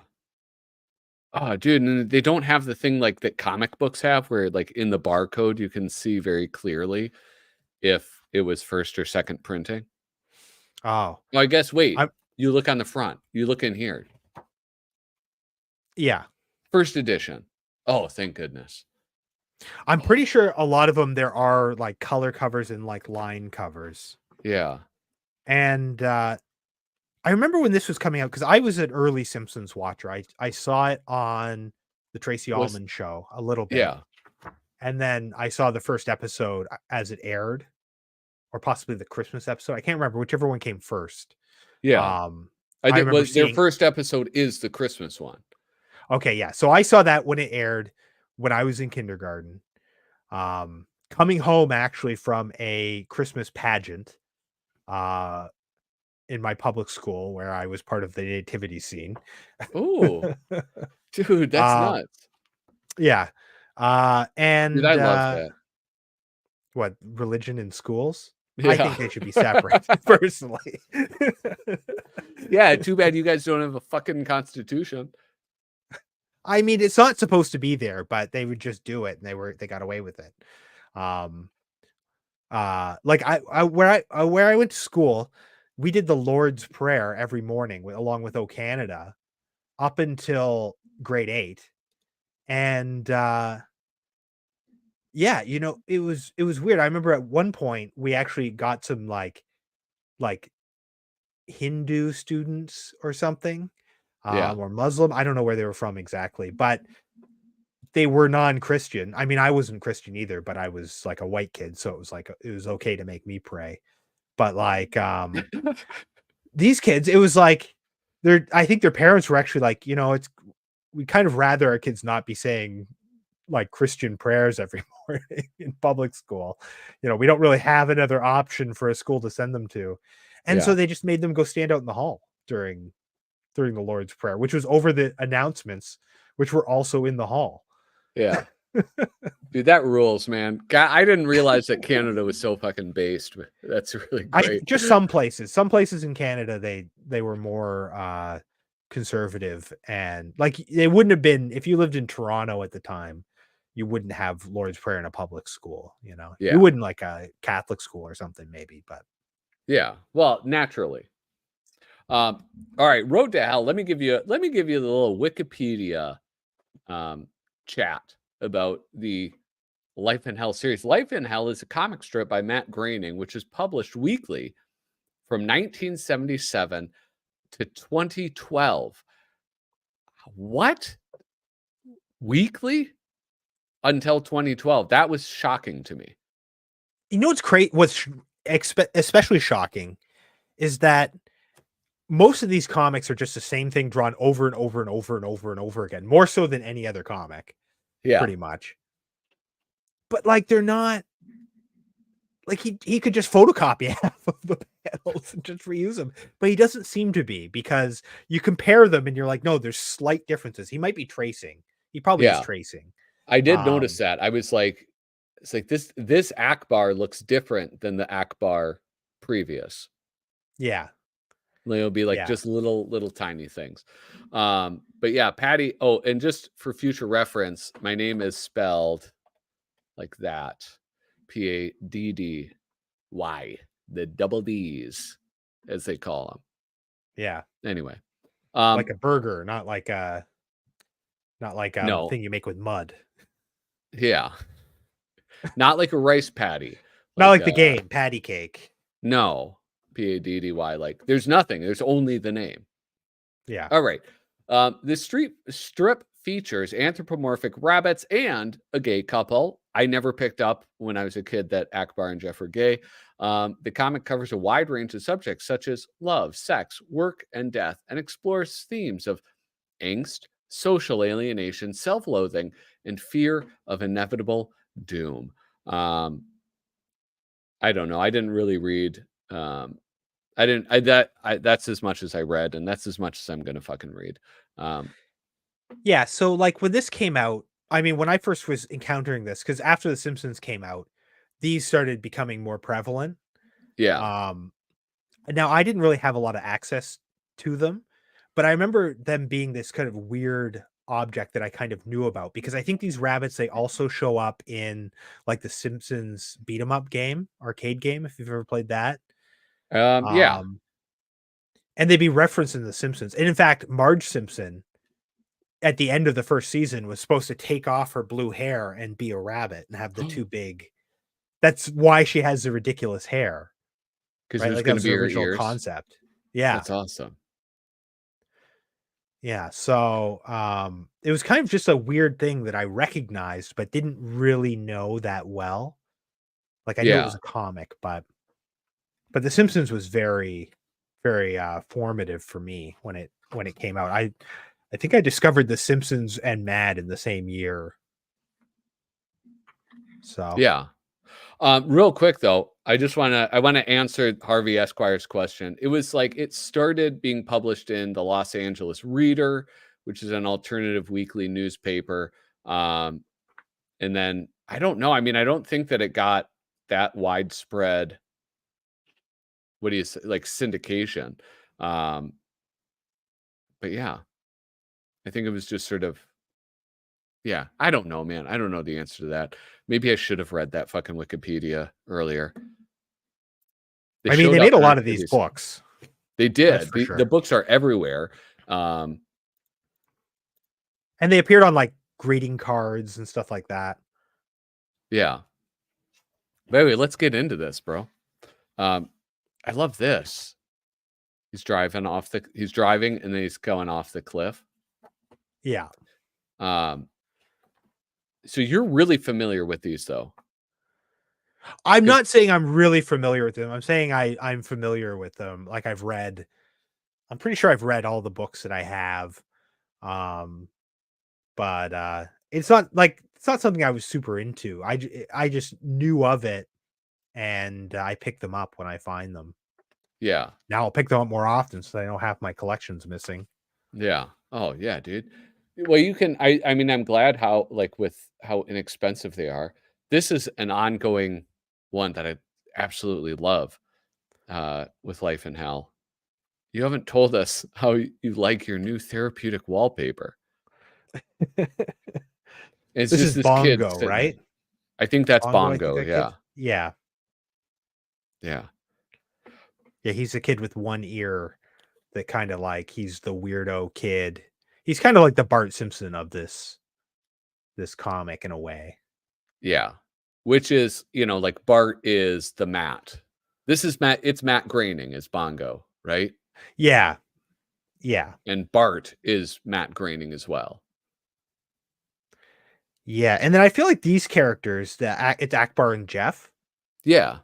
Oh, dude, and they don't have the thing like that comic books have where like in the barcode you can see very clearly if it was first or second printing. Oh, Well, I guess wait. I'm You look on the front. You look in here. yeah. First edition. Oh, thank goodness. I'm pretty sure a lot of them there are like color covers and like line covers. Yeah. And I remember when this was coming out because I was an early Simpsons watcher. I saw it on the Tracy Was Ullman show a little bit. yeah. And then I saw the first episode as it aired, or possibly the Christmas episode. I can't remember, whichever one came first. Yeah. I I did remember was their seeing first episode is the Christmas one. Okay, yeah. So I saw that when it aired when I was in kindergarten. Coming home actually from a Christmas pageant in my public school where I was part of the nativity scene. Oh, dude, that's Um, nuts. yeah. Dude, And I love that. what, religion in schools? I Yeah. think they should be separate, personally. Yeah, too bad you guys don't have a fucking constitution. I mean, it's not supposed to be there, but they would just do it, and they got away with it. Like where I went to school, we did the Lord's Prayer every morning along with O Canada up until grade 8. And yeah, it was weird. I remember at one point we actually got some like Hindu students or something, Yeah. or Muslim. I don't know where they were from exactly, but they were non-Christian. I mean, I wasn't Christian either, but I was like a white kid, so it was like it was okay to make me pray. But like these kids, it was like I think their parents were actually like, we kind of rather our kids not be saying like Christian prayers every morning in public school. We don't really have another option for a school to send them to. And so Yeah. they just made them go stand out in the hall during the Lord's Prayer, which was over the announcements, which were also in the hall. Yeah. Dude, that rules, man. God, I didn't realize that Canada was so fucking based. That's really great. Just some places in Canada, they were more conservative, and like they wouldn't have been if you lived in Toronto at the time. You wouldn't have Lord's Prayer in a public school, Yeah. You wouldn't like a Catholic school or something, maybe, but Yeah. Well, naturally. All right, Road to Hell. Let me give you the little Wikipedia chat about the Life in Hell series. Life in Hell is a comic strip by Matt Groening, which is published weekly from 1977 to 2012. What? Weekly? Until 2012. That was shocking to me. what's great, what's especially shocking is that most of these comics are just the same thing drawn over and over and over and over and over again, more so than any other comic. Yeah. Pretty much. But like they're not like he could just photocopy half of the panels and just reuse them, but he doesn't seem to be, because you compare them and you're like, no, there's slight differences. He might be tracing. He probably is tracing. I did notice that. I was like, it's like this Akbar looks different than the Akbar previous. Yeah. It'll be like just little tiny things. But yeah, Patty. Oh, and just for future reference, my name is spelled like that. Paddy, the double D's, as they call them. Yeah. Anyway, like a burger, not like a No. thing you make with mud. Yeah, not like a rice patty. Not like the game, patty cake. No, Paddy. Like there's nothing. There's only the name. Yeah. All right. This strip features anthropomorphic rabbits and a gay couple I never picked up when I was a kid that Akbar and Jeff were gay. The comic covers a wide range of subjects such as love, sex, work, and death, and explores themes of angst, social alienation, self-loathing, and fear of inevitable doom. I don't know. I didn't really read. That's as much as I read, and that's as much as I'm gonna fucking read. Yeah, so, like, when this came out, I mean, when I first was encountering this, because after The Simpsons came out, these started becoming more prevalent. Yeah. Um, Now I didn't really have a lot of access to them, but I remember them being this kind of weird object that I kind of knew about, because I think these rabbits, they also show up in, like, the Simpsons beat 'em up game, arcade game, if you've ever played that. Yeah. Um, and they'd be referenced in The Simpsons. And in fact, Marge Simpson at the end of the first season was supposed to take off her blue hair and be a rabbit and have the two big. That's why she has the ridiculous hair, Because it right? was Like, that gonna was be the her original ears. concept. Yeah. That's awesome. Yeah. So it was kind of just a weird thing that I recognized, but didn't really know that well. Like, I knew it Yeah. was a comic, but The Simpsons was very, very formative for me when it came out. I think I discovered The Simpsons and Mad in the same year. So Yeah. Real quick though, I wanna answer Harvey Esquire's question. It was like it started being published in the Los Angeles Reader, which is an alternative weekly newspaper. And then I don't know. I mean, I don't think that it got that widespread, what do you say, like syndication. Um, but yeah, I think it was just sort of, yeah, I don't know, man. I don't know the answer to that. Maybe I should have read that fucking Wikipedia earlier. They I mean, they showed up made a in our lot of these cities. books. They That's did. for The sure. books are everywhere. Um, And they appeared on, like, greeting cards and stuff like that. yeah. But anyway, let's get into this, bro. I love this. He's driving and then he's going off the cliff. Yeah. So you're really familiar with these though. I'm 'Cause not saying I'm really familiar with them. I'm saying I'm familiar with them. Like, I'm pretty sure I've read all the books that I have. Um, but it's not something I was super into. I just knew of it, and I pick them up when I find them. yeah. Now I'll pick them up more often so I don't have my collections missing. Yeah. Oh yeah, dude. Well, you can I mean, I'm glad how like with how inexpensive they are. This is an ongoing one that I absolutely love with Life in Hell. You haven't told us how you like your new therapeutic wallpaper. It's This just is this kid Bongo, sitting there. right? I think that's Bongo, I think Bongo. that Yeah. kid. Yeah. Yeah. Yeah, he's a kid with one ear that kind of, like, he's the weirdo kid. He's kind of like the Bart Simpson of this comic in a way. Yeah. Which is, like Bart is the Matt. This is it's Matt Groening is Bongo, right? Yeah. Yeah. And Bart is Matt Groening as well. Yeah, and then I feel like these characters, it's Akbar and Jeff. Yeah.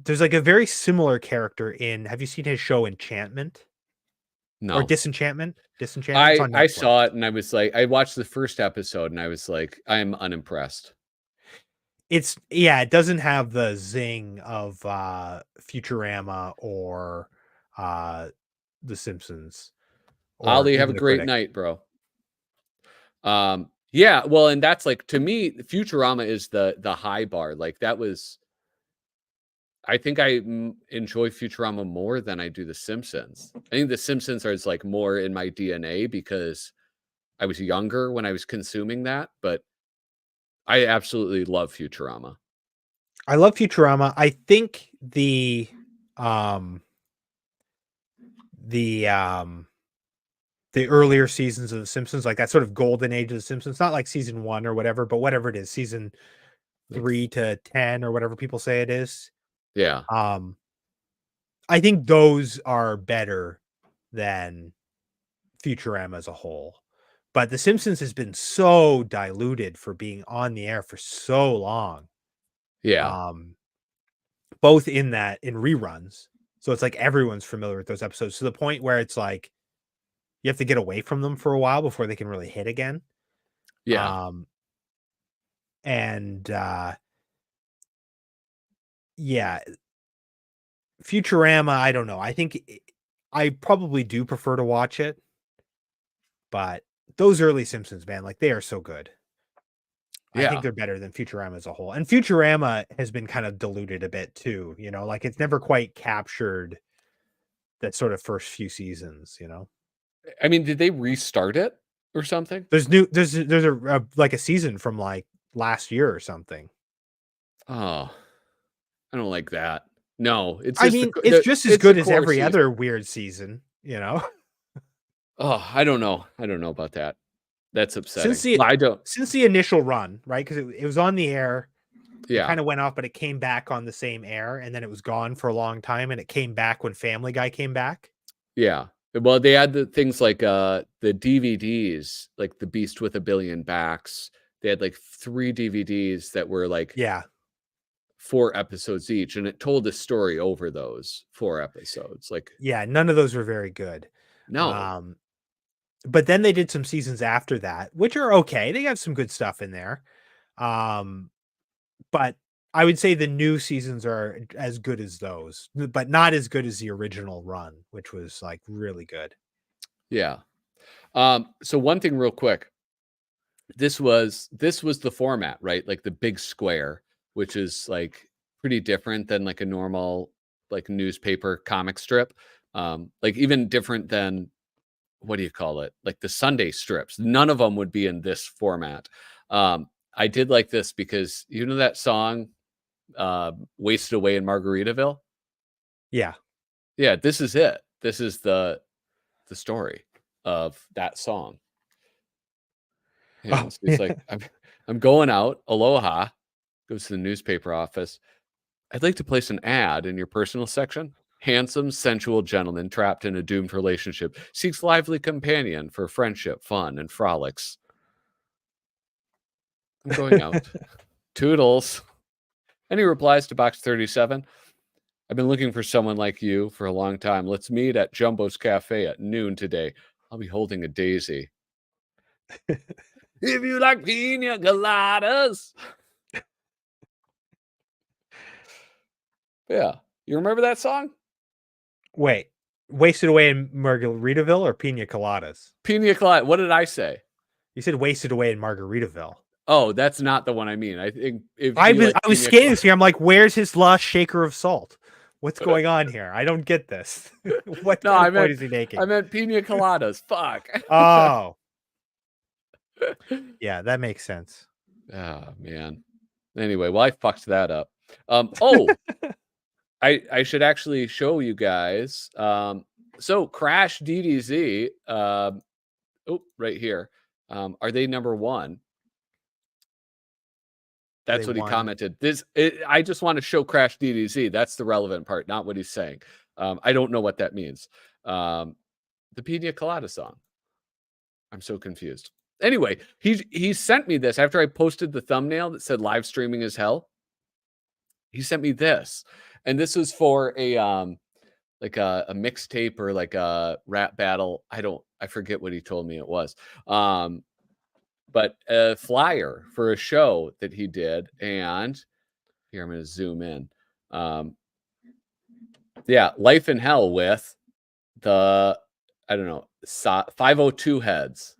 There's, like, a very similar character in, have you seen his show Enchantment? Or No. Disenchantment? Disenchantment? It's on I Netflix. saw it and I was like, I watched the first episode and I was like, I'm unimpressed. It doesn't have the zing of Futurama or The Simpsons or Ollie, have a even The great Critic. night, bro. Yeah, well, and that's like to me, Futurama is the high bar. Like that was I think I enjoy Futurama more than I do The Simpsons. I think The Simpsons is like more in my DNA because I was younger when I was consuming that, but I absolutely love Futurama. I love Futurama. I think the earlier seasons of The Simpsons, like that sort of golden age of The Simpsons, not like season 1 or whatever, but whatever it is, season 3 to 10 or whatever people say it is. Yeah. I think those are better than Futurama as a whole. But The Simpsons has been so diluted for being on the air for so long. Yeah. Both in reruns. So it's like everyone's familiar with those episodes to the point where it's like you have to get away from them for a while before they can really hit again. Yeah. And yeah, Futurama, I don't know. I think I probably do prefer to watch it, but those early Simpsons, man, like they are so good. I Yeah. think they're better than Futurama as a whole. And Futurama has been kind of diluted a bit too, like it's never quite captured that sort of first few seasons, I mean, did they restart it or something? There's a like a season from like last year or something. Oh, I don't like that. No, it's I just mean, it's just as it's good the as core every season. other weird season, Oh, I don't know. I don't know about that. That's upsetting. Since the initial run, right? Because it was on the air. It Yeah. kind of went off, but it came back on the same air, and then it was gone for a long time, and it came back when Family Guy came back. Yeah. Well, they had the things like the DVDs, like The Beast with a Billion Backs. They had like 3 DVDs that were like Yeah. 4 episodes each, and it told a story over those 4 episodes. Like, Yeah, none of those were very good. no. But then they did some seasons after that, which are okay. They have some good stuff in there. But I would say the new seasons are as good as those, but not as good as the original run, which was like really good. Yeah. So one thing real quick. This was the format, right? Like the big square, which is like pretty different than like a normal like newspaper comic strip. Like even different than, what do you call it? Like the Sunday strips. None of them would be in this format. I did like this because you know that song, Wasted Away in Margaritaville? Yeah. Yeah, this is it. This is the story of that song. And so he's like, I'm going out. Aloha. Goes to the newspaper office. I'd like to place an ad in your personal section. Handsome, sensual gentleman trapped in a doomed relationship seeks lively companion for friendship, fun, and frolics. I'm going out. Toodles. And he replies to box 37. I've been looking for someone like you for a long time. Let's meet at Jumbo's Cafe at noon today. I'll be holding a daisy. If you like pina coladas. Yeah. You remember that song? Wait, Wasted Away in Margaritaville or Pina Coladas? Pina colada. What did I say? You said Wasted Away in Margaritaville. Oh, that's not the one I mean. I think if I you was like I was pina scanning this here. I'm like, where's his lost shaker of salt? What's going on here? I don't get this. What No, kind of point is he making? I meant pina coladas. Fuck. Oh. Yeah, that makes sense. Oh man. Anyway, well, I fucked that up. I should actually show you guys. So Crash DDZ, right here. Are they number 1? That's They what he won. commented. I just want to show Crash DDZ. That's the relevant part, not what he's saying. I don't know what that means. The Pina Colada song. I'm so confused. Anyway, he sent me this after I posted the thumbnail that said live streaming is hell. He sent me this, and this was for a like a mixtape or like a rap battle. I forget what he told me it was. But a flyer for a show that he did, and here I'm going to zoom in. Yeah, Life in Hell with the 502 heads,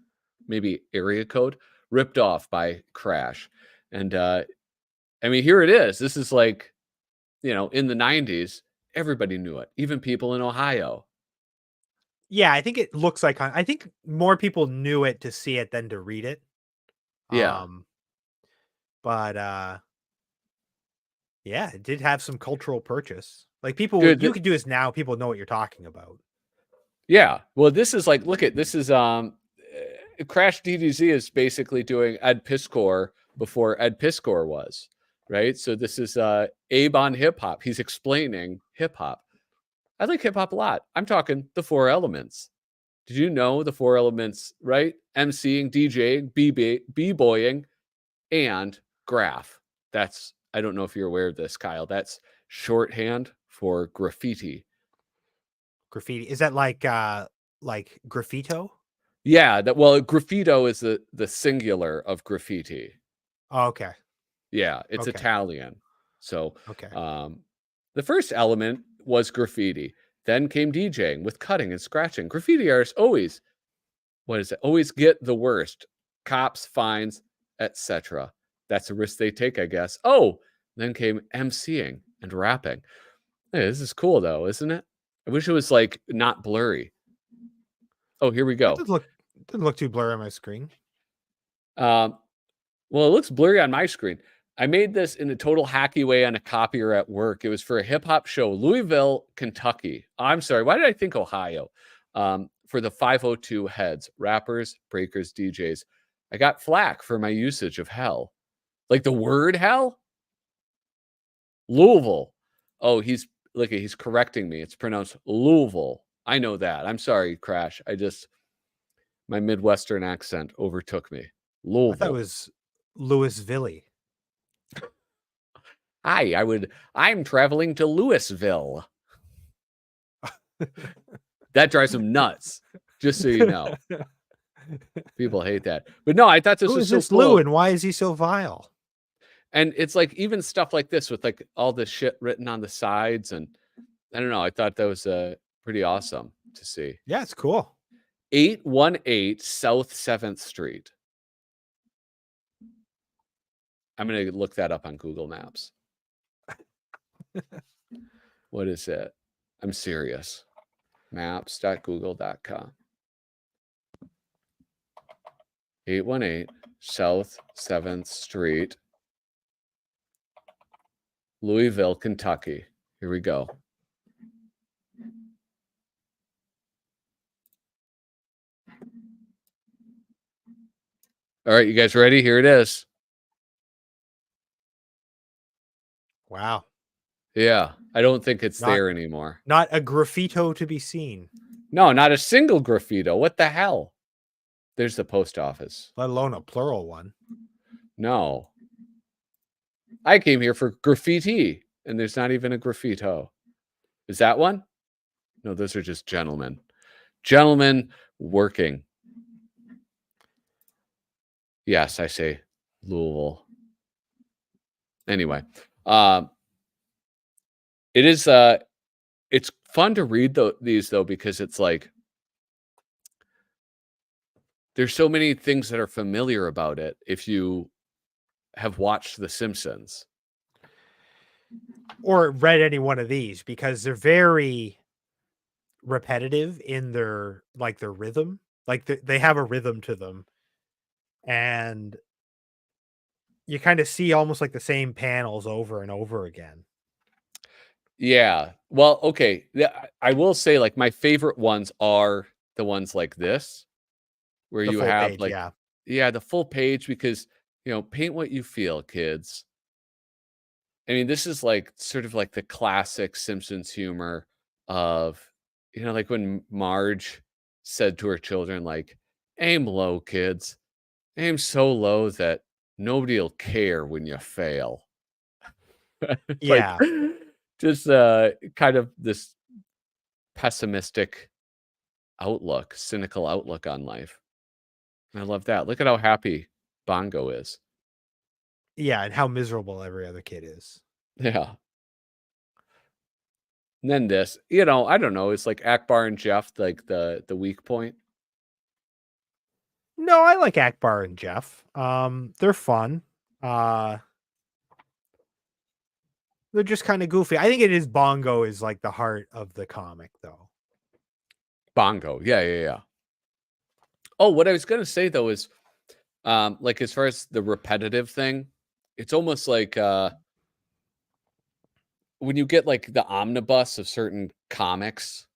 maybe area code, ripped off by Crash. And I mean, here it is. This is like, in the 90s, everybody knew it, even people in Ohio. Yeah, I think it looks like I think more people knew it to see it than to read it. Yeah. But yeah, it did have some cultural purchase. Like people, Dude, you could do this now. People know what you're talking about. Yeah. Well, this is like, look at this is Crash DDZ is basically doing Ed Piskor before Ed Piskor was, right? So this is Abe on hip hop. He's explaining hip hop. I like hip hop a lot. I'm talking the 4 elements. Did you know the 4 elements, right? MCing, DJing, B-boying, and graph. That's, I don't know if you're aware of this, Kyle. That's shorthand for graffiti. Graffiti. Is that like graffito? Yeah, graffito is the singular of graffiti. Oh, okay. Yeah, it's Okay. Italian. So Okay. the first element was graffiti. Then came DJing with cutting and scratching. Graffiti artists always, always get the worst. Cops, fines, etc. That's a risk they take, I guess. Oh, then came MCing and rapping. Hey, this is cool though, isn't it? I wish it was like not blurry. Oh, here we It go. doesn't look too blurry on my screen. Well, it looks blurry on my screen. I made this in a total hacky way on a copier at work. It was for a hip hop show, Louisville, Kentucky. I'm sorry, why did I think Ohio? For the 502 heads, rappers, breakers, DJs. I got flack for my usage of hell. Like the word hell? Louisville. Oh, he's correcting me. It's pronounced Louisville. I know that. I'm sorry, Crash. My Midwestern accent overtook me. Louisville. I thought it was Louisville. Hi, I'm traveling to Louisville. That drives him nuts, just so you know. People hate that. But no, I thought this was so cool. Lou, and why is he so vile? And it's like even stuff like this with like all this shit written on the sides. And I don't know. I thought that was pretty awesome to see. Yeah, it's cool. 818 South 7th Street. I'm going to look that up on Google Maps. What is it? I'm serious. Maps.google.com. 818 South 7th Street, Louisville, Kentucky. Here we go. All right, you guys ready? Here it is. Wow. Yeah, I don't think it's there anymore. Not a graffito to be seen. No, not a single graffito. What the hell? There's the post office. Let alone a plural one. No. I came here for graffiti, and there's not even a graffito. Is that one? No, those are just gentlemen. Gentlemen working. Yes, I say Louisville. Anyway, it is it's fun to read these though, because it's like there's so many things that are familiar about it if you have watched The Simpsons or read any one of these, because they're very repetitive in their rhythm. Like they have a rhythm to them, and you kind of see almost like the same panels over and over again. Yeah. Well, okay. Yeah, I will say like my favorite ones are the ones like this, where you have page, like, the full page, because, paint what you feel, kids. I mean, this is like sort of like the classic Simpsons humor of, like when Marge said to her children, like, aim low, kids. Aim so low that nobody will care when you fail. Yeah. Just kind of this pessimistic outlook, cynical outlook on life. And I love that. Look at how happy Bongo is. Yeah, and how miserable every other kid is. Yeah. And then this, I don't know. It's like Akbar and Jeff, like the weak point. No, I like Akbar and Jeff. They're fun. They're just kind of goofy. I think it is Bongo is like the heart of the comic, though. Bongo, yeah. Oh, what I was gonna say though is, like as far as the repetitive thing, it's almost like when you get like the omnibus of certain comics,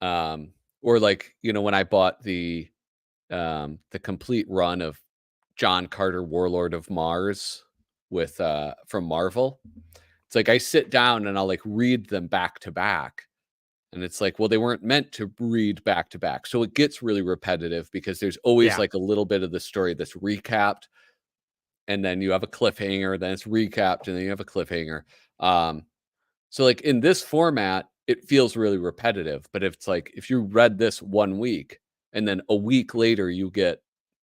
or like when I bought the complete run of John Carter, Warlord of Mars with from Marvel. It's like I sit down and I'll like read them back to back. And it's like, well, they weren't meant to read back to back. So it gets really repetitive because there's always Yeah. like a little bit of the story that's recapped. And then you have a cliffhanger, then it's recapped, and then you have a cliffhanger. So like in this format, it feels really repetitive. But if it's like if you read this 1 week and then a week later you get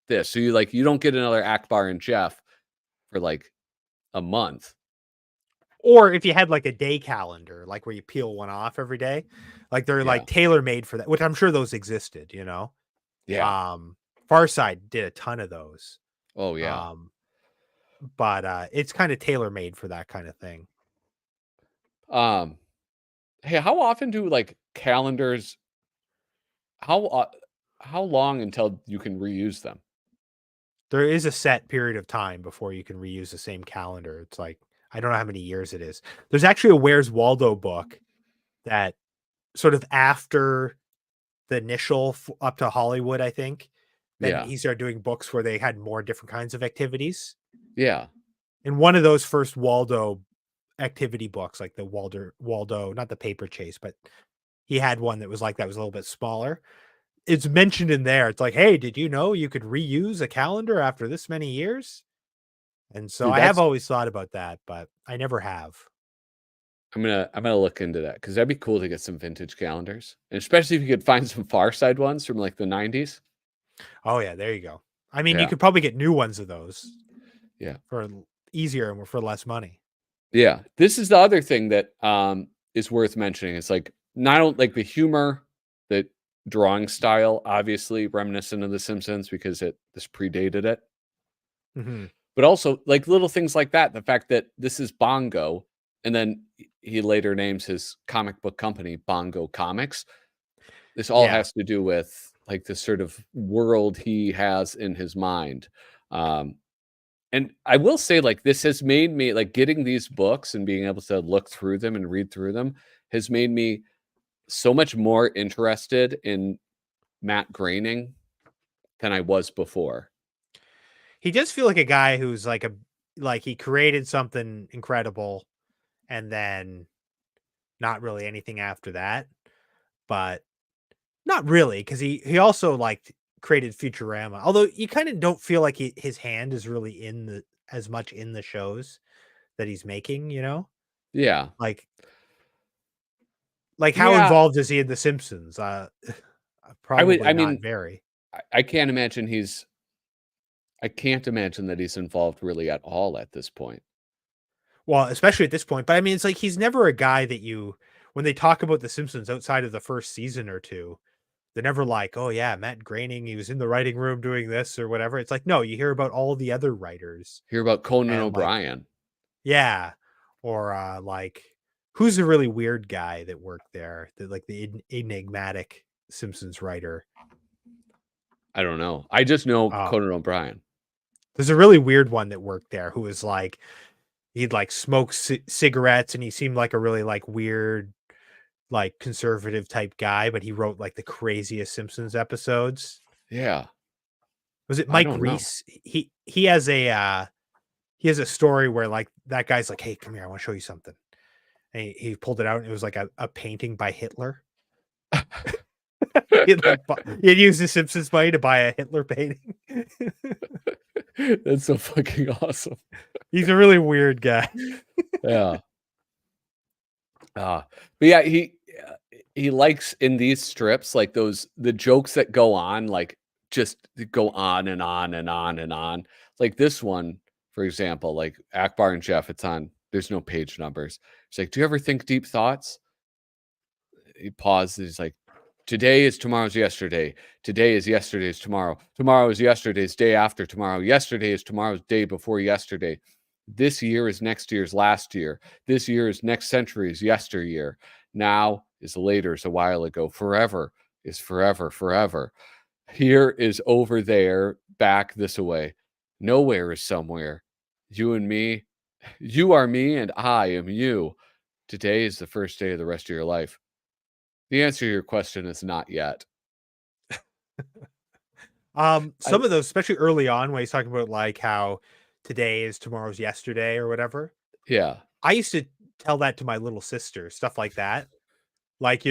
this. So you don't get another Akbar and Jeff for like a month. Or if you had like a day calendar, like where you peel one off every day, like they're Yeah. like tailor made for that, which I'm sure those existed, you know. Yeah. Farside did a ton of those. Oh yeah. But it's kind of tailor made for that kind of thing. Hey, how often do like calendars? How long until you can reuse them? There is a set period of time before you can reuse the same calendar. It's like, I don't know how many years it is. There's actually a Where's Waldo book that sort of after the initial up to Hollywood, I think, then Yeah. he started doing books where they had more different kinds of activities. Yeah. And one of those first Waldo activity books, like the Waldo, not the paper chase, but he had one that was like that, was a little bit smaller. It's mentioned in there. It's like, hey, did you know you could reuse a calendar after this many years? And so Dude, I have that's always thought about that, but I never have. I'm gonna look into that because that'd be cool to get some vintage calendars, and especially if you could find some Far Side ones from like the 90s. Oh yeah, there you go. I mean, you Yeah. could probably get new ones of those. Yeah. For easier and for less money. Yeah. This is the other thing that is worth mentioning. It's like not only like the humor, the drawing style, obviously reminiscent of The Simpsons because this predated it. Mm-hmm. But also like little things like that. The fact that this is Bongo, and then he later names his comic book company Bongo Comics. This all Yeah. has to do with like the sort of world he has in his mind. And I will say, like, this has made me like getting these books and being able to look through them and read through them has made me so much more interested in Matt Groening than I was before. He does feel like a guy who's like he created something incredible and then not really anything after that. But not really, because he also like created Futurama. Although you kind of don't feel like his hand is really as much in the shows that he's making, you know? Yeah. Like how Yeah. involved is he in The Simpsons? Probably I not mean, very. I can't imagine that he's involved really at all at this point. Well, especially at this point. But I mean, it's like he's never a guy that when they talk about The Simpsons outside of the first season or two, they're never like, oh yeah, Matt Groening, he was in the writing room doing this or whatever. It's like, no, you hear about all the other writers. Hear about Conan And, like, O'Brien. Yeah. Or like, who's a really weird guy that worked there? Like the enigmatic Simpsons writer. I don't know. I just know Conan O'Brien. There's a really weird one that worked there who was like, he'd like smoke cigarettes and he seemed like a really like weird, like conservative type guy, but he wrote like the craziest Simpsons episodes. Yeah. Was it Mike Reese? He has a story where like that guy's like, hey, come here, I want to show you something. And he pulled it out and it was like a painting by Hitler. He'd used the Simpsons money to buy a Hitler painting. That's so fucking awesome. He's a really weird guy. Yeah. But yeah, he likes in these strips like the jokes that go on, like just go on and on and on and on. Like this one, for example, like Akbar and Jeff, there's no page numbers. It's like, do you ever think deep thoughts? He pauses. He's like, today is tomorrow's yesterday. Today is yesterday's tomorrow. Tomorrow is yesterday's day after tomorrow. Yesterday is tomorrow's day before yesterday. This year is next year's last year. This year is next century's yesteryear. Now is later is a while ago. Forever is forever, forever. Here is over there, back this away. Nowhere is somewhere. You and me. You are me and I am you. Today is the first day of the rest of your life. The answer to your question is not yet. Some of those, especially early on, when he's talking about like how today is tomorrow's yesterday or whatever. Yeah. I used to tell that to my little sister, stuff like that. like,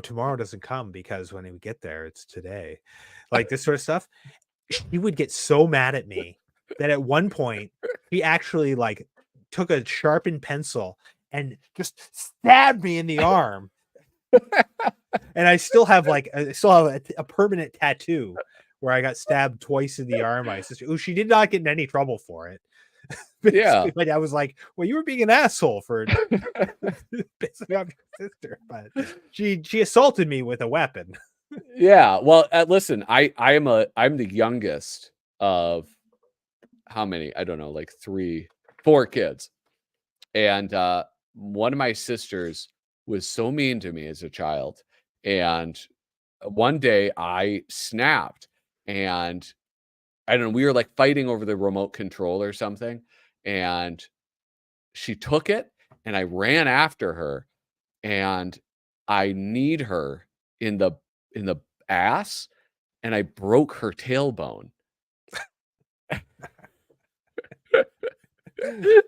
tomorrow doesn't come because when we get there, it's today. Like this sort of stuff. She would get so mad at me that at one point he actually like took a sharpened pencil and just stabbed me in the arm. And I still have a permanent tattoo where I got stabbed twice in the arm. My sister, she did not get in any trouble for it. Yeah. My dad was like, well, you were being an asshole for pissing off your sister, but she assaulted me with a weapon. Yeah. Well, listen, I'm the youngest of how many? I don't know, like 4 kids. And one of my sisters was so mean to me as a child. And one day I snapped, and I don't know, we were like fighting over the remote control or something. And she took it, and I ran after her, and I kneed her in the ass, and I broke her tailbone.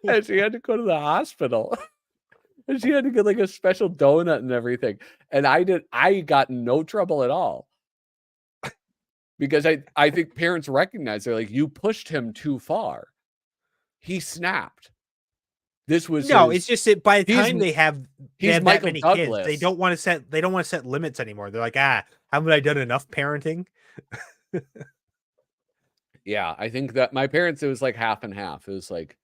And she had to go to the hospital. And she had to get like a special donut and everything. And I got in no trouble at all. Because I think parents recognize, they're like, you pushed him too far. He snapped. This was it's just that by the he's- time they have that Michael many Douglas. kids, they don't want to set limits anymore. They're like, haven't I done enough parenting? Yeah, I think that my parents, it was like half and half. It was like,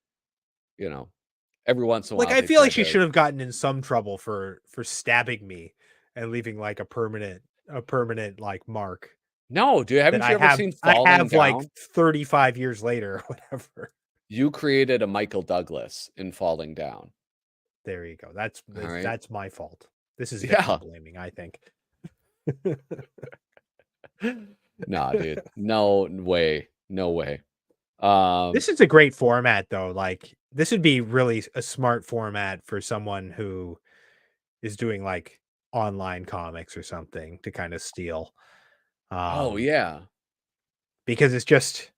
every once in a while. Like I they feel like tried she to- should have gotten in some trouble for stabbing me and leaving like a permanent like mark. No, dude, haven't that you ever seen Falling I have Down? like 35 years later or whatever. You created a Michael Douglas in Falling Down. There you go. That's right. that's my fault. This is Yeah. victim blaming, I think. Nah, dude. No way. No way. This is a great format though. Like this would be really a smart format for someone who is doing like online comics or something to kind of steal. Oh yeah. Because it's just,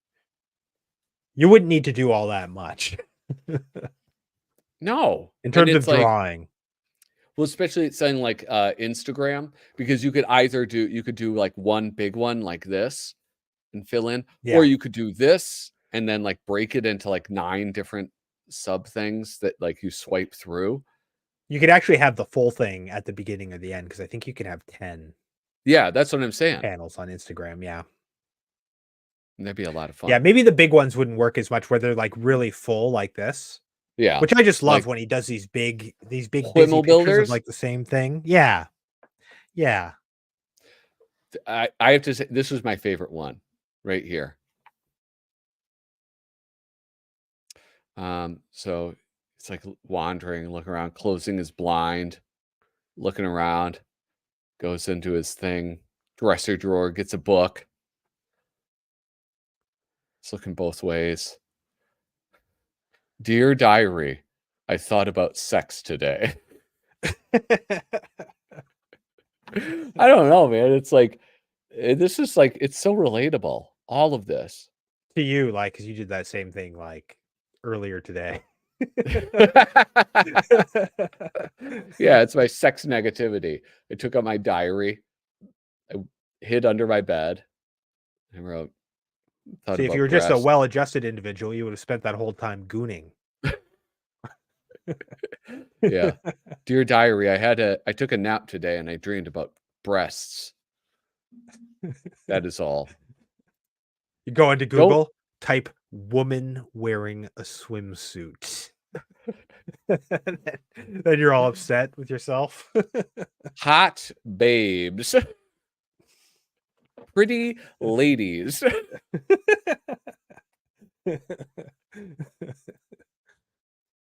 you wouldn't need to do all that much No. in terms And of it's like, drawing. well, especially it's saying like Instagram, because you could do like one big one like this and fill in, Yeah. or you could do this and then like break it into like 9 different sub things that like you swipe through. You could actually have the full thing at the beginning or the end, because I think you can have 10 Yeah, that's what I'm saying. panels on Instagram. Yeah. That'd be a lot of fun. Yeah. Maybe the big ones wouldn't work as much where they're like really full like this. Yeah. Which I just love Like when he does these big busy Quimmel pictures of builders? like the same thing. Yeah. Yeah. I have to say, this was my favorite one right here. So it's like wandering, looking around, closing his blind, looking around, goes into his thing, dresser drawer, gets a book. It's looking both ways. Dear diary, I thought about sex today. I don't know, man. It's like, this is like, it's so relatable. All of this. To you, like, because you did that same thing like earlier today. Yeah, it's my sex negativity. I took out my diary. I hid under my bed. I wrote, thought See, if about you were just a breasts. well-adjusted individual, you would have spent that whole time gooning. Yeah. Dear diary, I took a nap today and I dreamed about breasts. That is all. You go into Don't- Google, type woman wearing a swimsuit. Then you're all upset with yourself. Hot babes. Pretty ladies.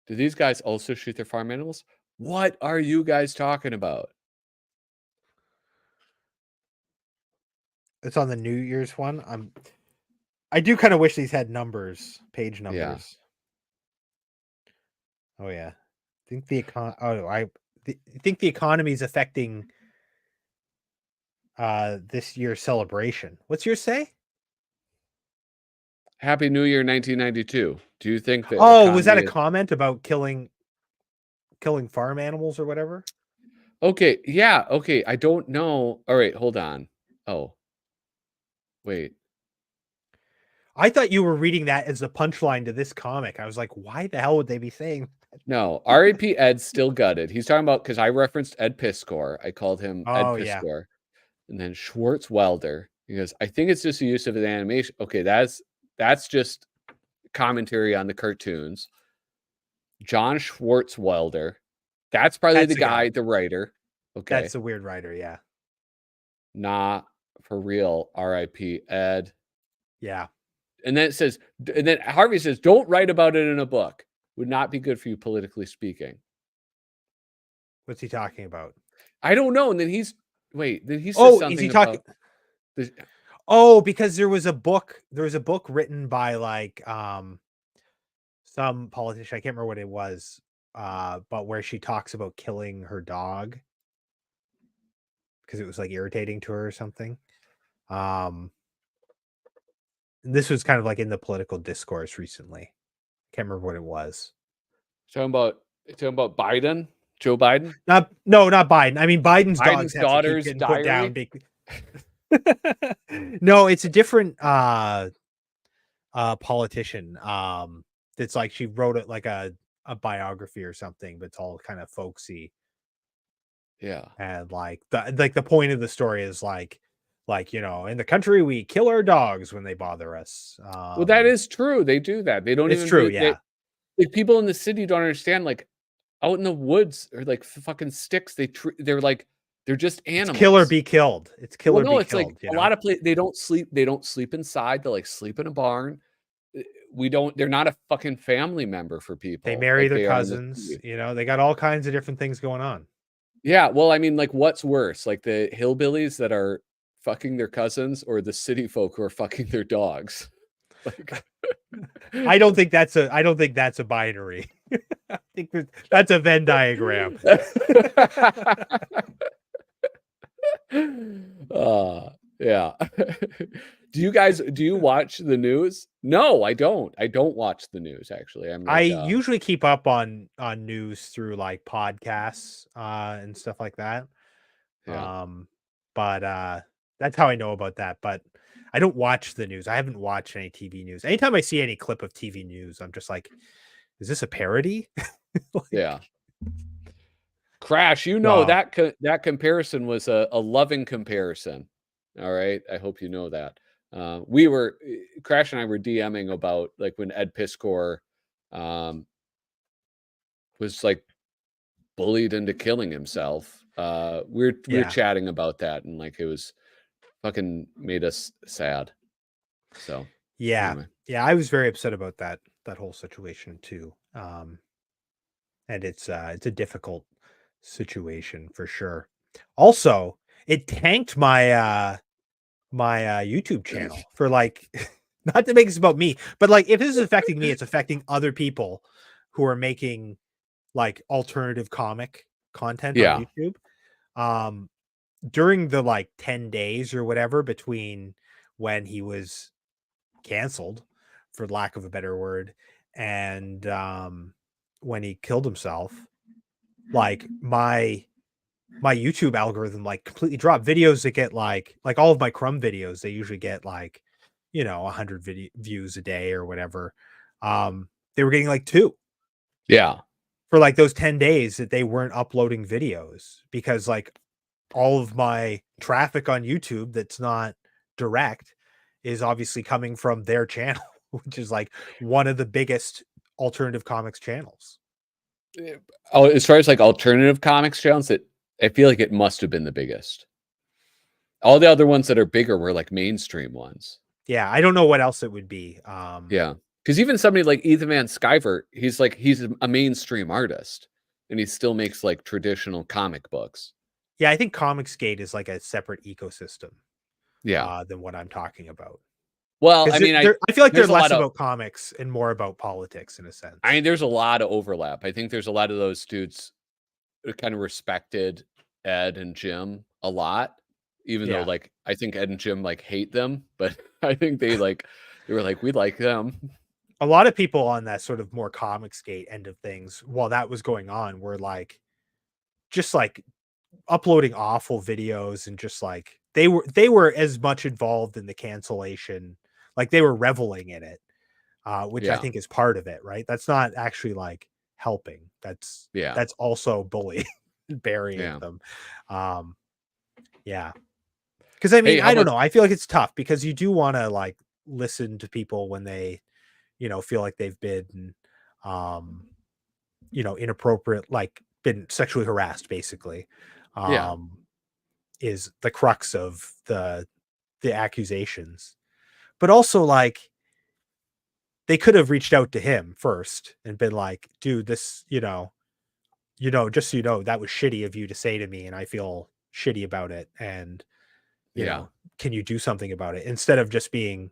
Do these guys also shoot their farm animals? What are you guys talking about? It's on the New Year's one. I do kind of wish these had numbers, page numbers. Oh yeah. I think think the economy is affecting this year's celebration. What's yours say? Happy New Year 1992. Do you think that Oh, was that a economy is- comment about killing farm animals or whatever? Okay, yeah, okay. I don't know. All right, hold on. Oh, wait. I thought you were reading that as a punchline to this comic. I was like, why the hell would they be saying? No, R.A.P. Ed's still gutted. He's talking about because I referenced Ed Piskor. I called him Ed Oh yeah, Piskor. And then Schwartz Welder. He goes, I think it's just a use of an animation. Okay, that's just commentary on the cartoons. John Schwartz Welder. That's probably That's the the guy, guy. the writer. Okay. That's a weird writer. Yeah, Not for real. R.I.P. Ed. yeah. And then it says, and then Harvey says, don't write about it in a book. Would not be good for you politically speaking. What's he talking about? I don't know. And then then he says Oh, something is he talking? about this. Oh, because there was a book. There was a book written by like some politician. I can't remember what it was. But where she talks about killing her dog because it was like irritating to her or something. This was kind of like in the political discourse recently. Can't remember what it was. Talking about Biden, Joe Biden. Not Biden. I mean, Biden's dogs have to keep daughter's getting put down. diary. No, it's a different politician. It's like she wrote it like a biography or something, but it's all kind of folksy. Yeah. And like the point of the story is like in the country we kill our dogs when they bother us. Well, that is true. They do that. They don't it's even true. they, Yeah, like people in the city don't understand. Like out in the woods or like fucking sticks, they're like they're just animals. it's kill or be killed. It's kill Well, or no, be it's killed. like You a know? lot of they don't sleep. They don't sleep inside. They like sleep in a barn. They're not a fucking family member for people. They marry like their they are in the cousins. city. You know, they got all kinds of different things going on. Yeah. Well, I mean, like what's worse, like the hillbillies that are fucking their cousins or the city folk who are fucking their dogs? Like, I don't think that's a binary. I think that's a Venn diagram. Yeah. Do you watch the news? No, I don't. I don't watch the news actually. I usually keep up on news through like podcasts and stuff like that. Yeah. But that's how I know about that. But I don't watch the news. I haven't watched any TV news. Anytime I see any clip of TV news, I'm just like, is this a parody? Yeah. Crash, that comparison was a loving comparison. All right. I hope you know that. Crash and I were DMing about like when Ed Piskor was like bullied into killing himself. We were chatting about that and like it was fucking made us sad. So anyway. I was very upset about that whole situation too. And it's a difficult situation for sure. Also, it tanked my my YouTube channel for like not to make this about me, but like if this is affecting me, it's affecting other people who are making like alternative comic content on YouTube. During the like 10 days or whatever between when he was canceled, for lack of a better word, and when he killed himself, like my YouTube algorithm like completely dropped. Videos that get like all of my Crumb videos, they usually get like 100 views a day or whatever. They were getting like 2 for like those 10 days that they weren't uploading videos, because like all of my traffic on YouTube that's not direct is obviously coming from their channel, which is like one of the biggest alternative comics channels. Oh, as far as like alternative comics channels, I feel like it must have been the biggest. All the other ones that are bigger were like mainstream ones. Yeah, I don't know what else it would be. Yeah, because even somebody like Ethan Van Sciver, he's a mainstream artist, and he still makes like traditional comic books. Yeah, I think Comicsgate is like a separate ecosystem. Yeah, than what I'm talking about. Well, I mean, I feel like they're less about comics and more about politics in a sense. I mean, there's a lot of overlap. I think there's a lot of those dudes who kind of respected Ed and Jim a lot, even though like I think Ed and Jim like hate them, but I think they were like, we like them. A lot of people on that sort of more Comicsgate end of things while that was going on were like just like uploading awful videos and just like they were as much involved in the cancellation, like they were reveling in it, which I Yeah. think is part of it, right? That's not actually like helping. That's Yeah. also bullying, burying Yeah. them. Yeah. Because I mean, Hey, how I don't about know. I feel like it's tough because you do want to like listen to people when they, feel like they've been, inappropriate, like been sexually harassed, basically, yeah. is the crux of the accusations. But also, like, they could have reached out to him first and been like, dude, this, just so you know, that was shitty of you to say to me, and I feel shitty about it. And, Yeah. can you do something about it? Instead of just being,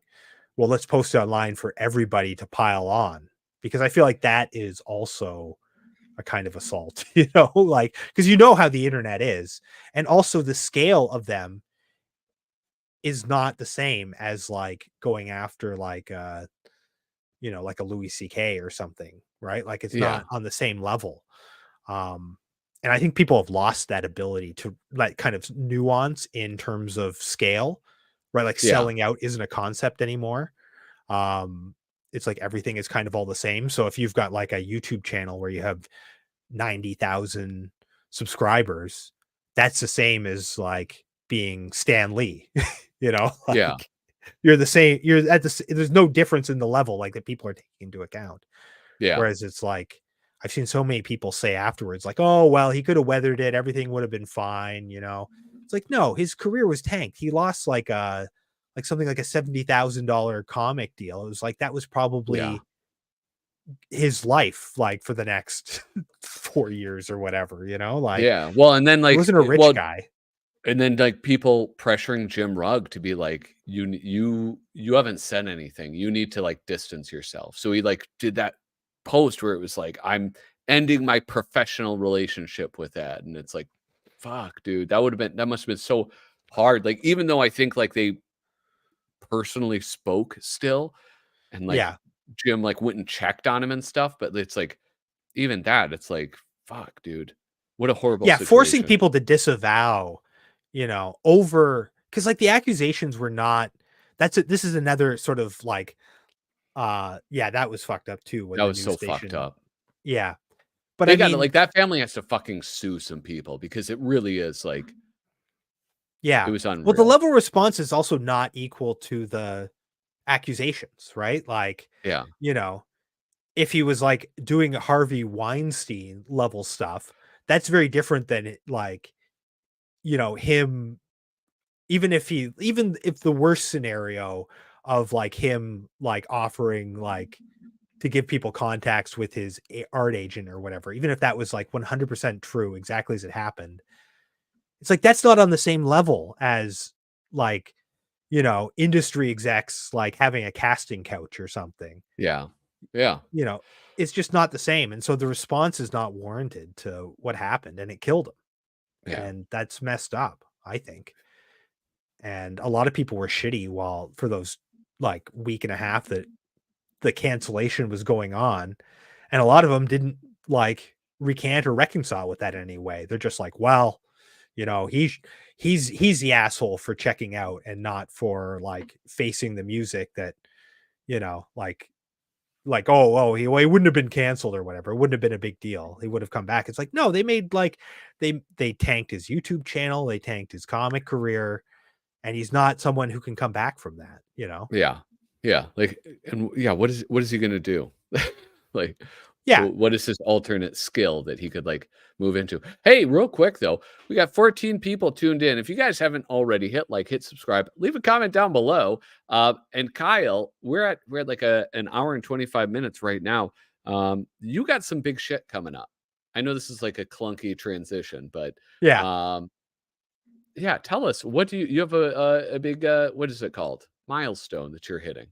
well, let's post it online for everybody to pile on. Because I feel like that is also a kind of assault, like, because how the internet is. And also the scale of them is not the same as like going after like like a Louis CK or something, right? Like it's Yeah. not on the same level. Um, and I think people have lost that ability to like kind of nuance in terms of scale, right? Like Yeah. selling out isn't a concept anymore. It's like everything is kind of all the same. So if you've got like a YouTube channel where you have 90,000 subscribers, that's the same as like being Stan Lee, like Yeah. you're the same, you're at there's no difference in the level like that people are taking into account. Yeah. Whereas it's like, I've seen so many people say afterwards, like, oh, well, he could have weathered it. Everything would have been fine. It's like, no, his career was tanked. He lost like something like a $70,000 comic deal. It was like, that was Yeah. probably his life, like for the next 4 years or whatever, like Yeah. Well, and then he like, wasn't a rich guy. and then like people pressuring Jim Rugg to be like, you haven't said anything. You need to like distance yourself. So he like did that post where it was like, I'm ending my professional relationship with that. And it's like, fuck, dude, that must have been so hard. Like, even though I think like they personally spoke still, and like Yeah. Jim like went and checked on him and stuff, but it's like, even that, it's like, fuck, dude, what a horrible Yeah. Forcing situation. people to disavow, over, because like the accusations were not, this is another sort of like, yeah, that was fucked up too when That the was news so fucked station. up. Yeah. But They I got to mean, like, that family has to fucking sue some people because it really is like, yeah. it was Well, the unreal. level of response is also not equal to the accusations, right? Like, Yeah. if he was like doing Harvey Weinstein level stuff, that's very different than like, him, even if the worst scenario of like him like offering like to give people contacts with his art agent or whatever, even if that was like 100% true, exactly as it happened, it's like that's not on the same level as like, industry execs like having a casting couch or something. Yeah. Yeah. You know, it's just not the same. And so the response is not warranted to what happened and it killed him. Yeah. And that's messed up, I think. And a lot of people were shitty while for those like week and a half that the cancellation was going on. And a lot of them didn't like recant or reconcile with that in any way. They're just like, well, he's the asshole for checking out and not for like facing the music that, like he wouldn't have been canceled or whatever. It wouldn't have been a big deal. He would have come back. It's like, no, they made like they tanked his YouTube channel, they tanked his comic career, and he's not someone who can come back from that. Yeah. Yeah. Like, and yeah, what is he gonna do? Like, Yeah. what is his alternate skill that he could like move into? Hey, real quick though, we got 14 people tuned in. If you guys haven't already, hit subscribe, leave a comment down below. And Kyle, we're at like an hour and 25 minutes right now. You got some big shit coming up. I know this is like a clunky transition, but Yeah. yeah, tell us, what do you have a big what is it called, milestone that you're hitting?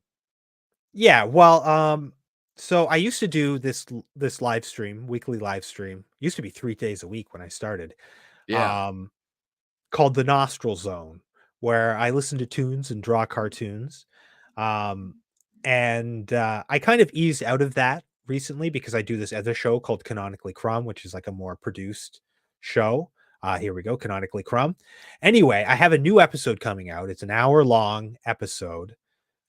Yeah. Well, so I used to do this live stream, weekly live stream. Used to be 3 days a week when I started. Yeah. Called the Nostril Zone, where I listen to tunes and draw cartoons. And I kind of eased out of that recently because I do this other show called Canonically Crumb, which is like a more produced show. Here we go, canonically Crumb. Anyway, I have a new episode coming out. It's an hour-long episode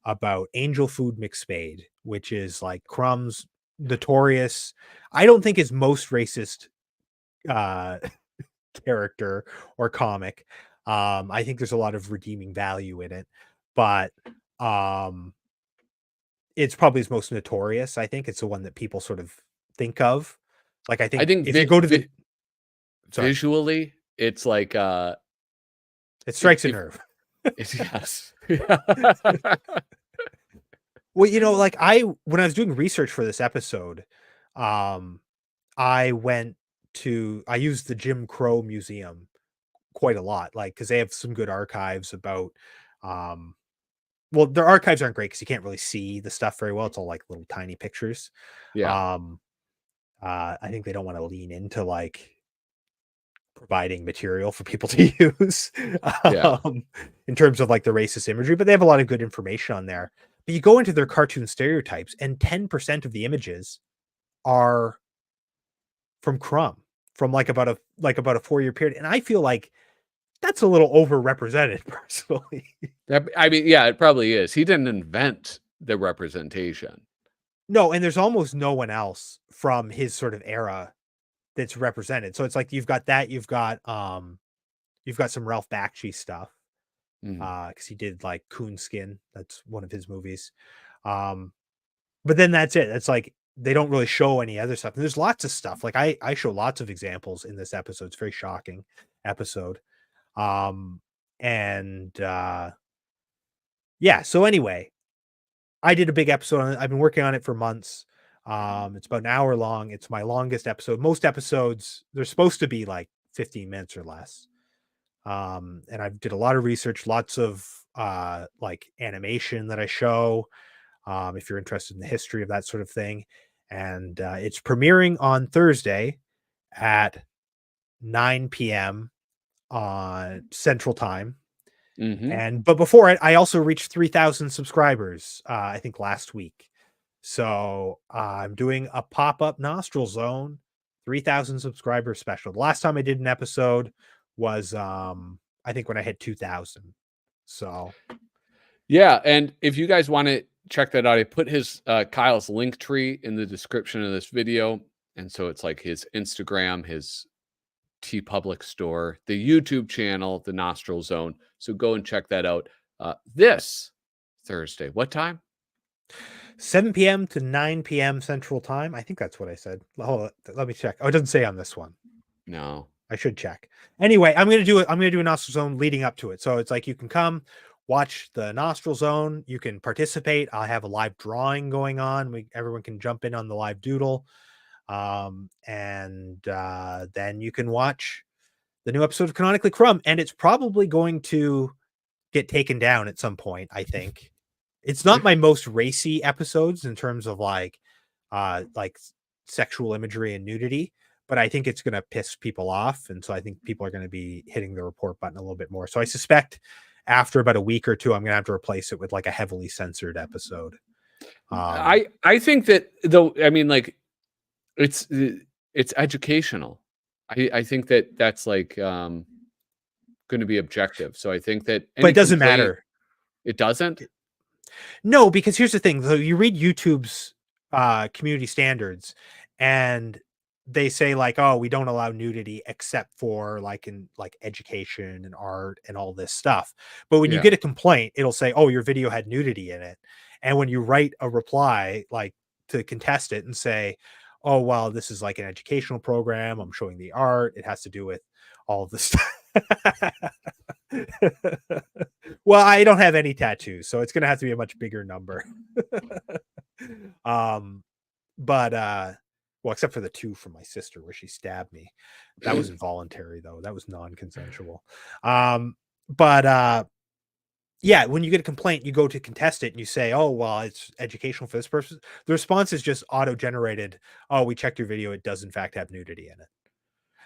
about Angel Food McSpade, which is like Crumb's notorious, I don't think his most racist character or comic. I think there's a lot of redeeming value in it, but it's probably his most notorious. I think it's the one that people sort of think of. Like, I think if you go to the visually, it's like it strikes a nerve. It's, yes. Well, like when I was doing research for this episode, I used the Jim Crow Museum quite a lot, like, because they have some good archives about, well, their archives aren't great because you can't really see the stuff very well. It's all like little tiny pictures. Yeah. I think they don't want to lean into like providing material for people to use in terms of like the racist imagery, but they have a lot of good information on there. But you go into their cartoon stereotypes, and 10% of the images are from Crumb, from like about a 4-year period, and I feel like that's a little overrepresented, personally. I mean, yeah, it probably is. He didn't invent the representation. No, and there's almost no one else from his sort of era that's represented. So it's like you've got some Ralph Bakshi stuff. Because he did like Coonskin. That's one of his movies. But then that's it. It's like they don't really show any other stuff. And there's lots of stuff. Like I show lots of examples in this episode. It's a very shocking episode. Yeah. So anyway, I did a big episode on it. I've been working on it for months. It's about an hour long. It's my longest episode. Most episodes, they're supposed to be like 15 minutes or less. And I did a lot of research, lots of like animation that I show, if you're interested in the history of that sort of thing. And it's premiering on Thursday at 9 p.m. on Central Time. But before it, I also reached 3,000 subscribers, I think last week. So I'm doing a pop-up Nostril Zone 3,000 subscriber special. The last time I did an episode was I think when I hit 2,000. So yeah, and if you guys want to check that out, I put his Kyle's link tree in the description of this video, and so it's like his Instagram, his TeePublic store, the YouTube channel, the Nostril Zone. So go and check that out this Thursday. What time? 7 p.m. to 9 p.m. Central Time. I think that's what I said. Hold on, let me check. Oh, it doesn't say on this one. No. I should check. Anyway, I'm gonna do it. I'm gonna do a Nostril Zone leading up to it. So it's like you can come watch the Nostril Zone. You can participate. I'll have a live drawing going on. Everyone can jump in on the live doodle, and then you can watch the new episode of Canonically Crumb. And it's probably going to get taken down at some point. I think it's not my most racy episodes in terms of like sexual imagery and nudity. But I think it's going to piss people off. And so I think people are going to be hitting the report button a little bit more. So I suspect after about a week or two, I'm going to have to replace it with like a heavily censored episode. I think that though, I mean, like it's educational. I think that that's like going to be objective. So I think that, but it doesn't matter. It doesn't? No, because here's the thing. So you read YouTube's community standards, and they say like, oh, we don't allow nudity except for like in like education and art and all this stuff. But when you get a complaint, it'll say, oh, your video had nudity in it. And when you write a reply, like to contest it and say, oh, well, this is like an educational program, I'm showing the art, it has to do with all of this stuff. Well, I don't have any tattoos, so it's going to have to be a much bigger number. Well, except for the 2 from my sister where she stabbed me. That was involuntary, though. That was non-consensual. Yeah, when you get a complaint, you go to contest it and you say, oh, well, it's educational for this person. The response is just auto-generated. Oh, we checked your video. It does, in fact, have nudity in it.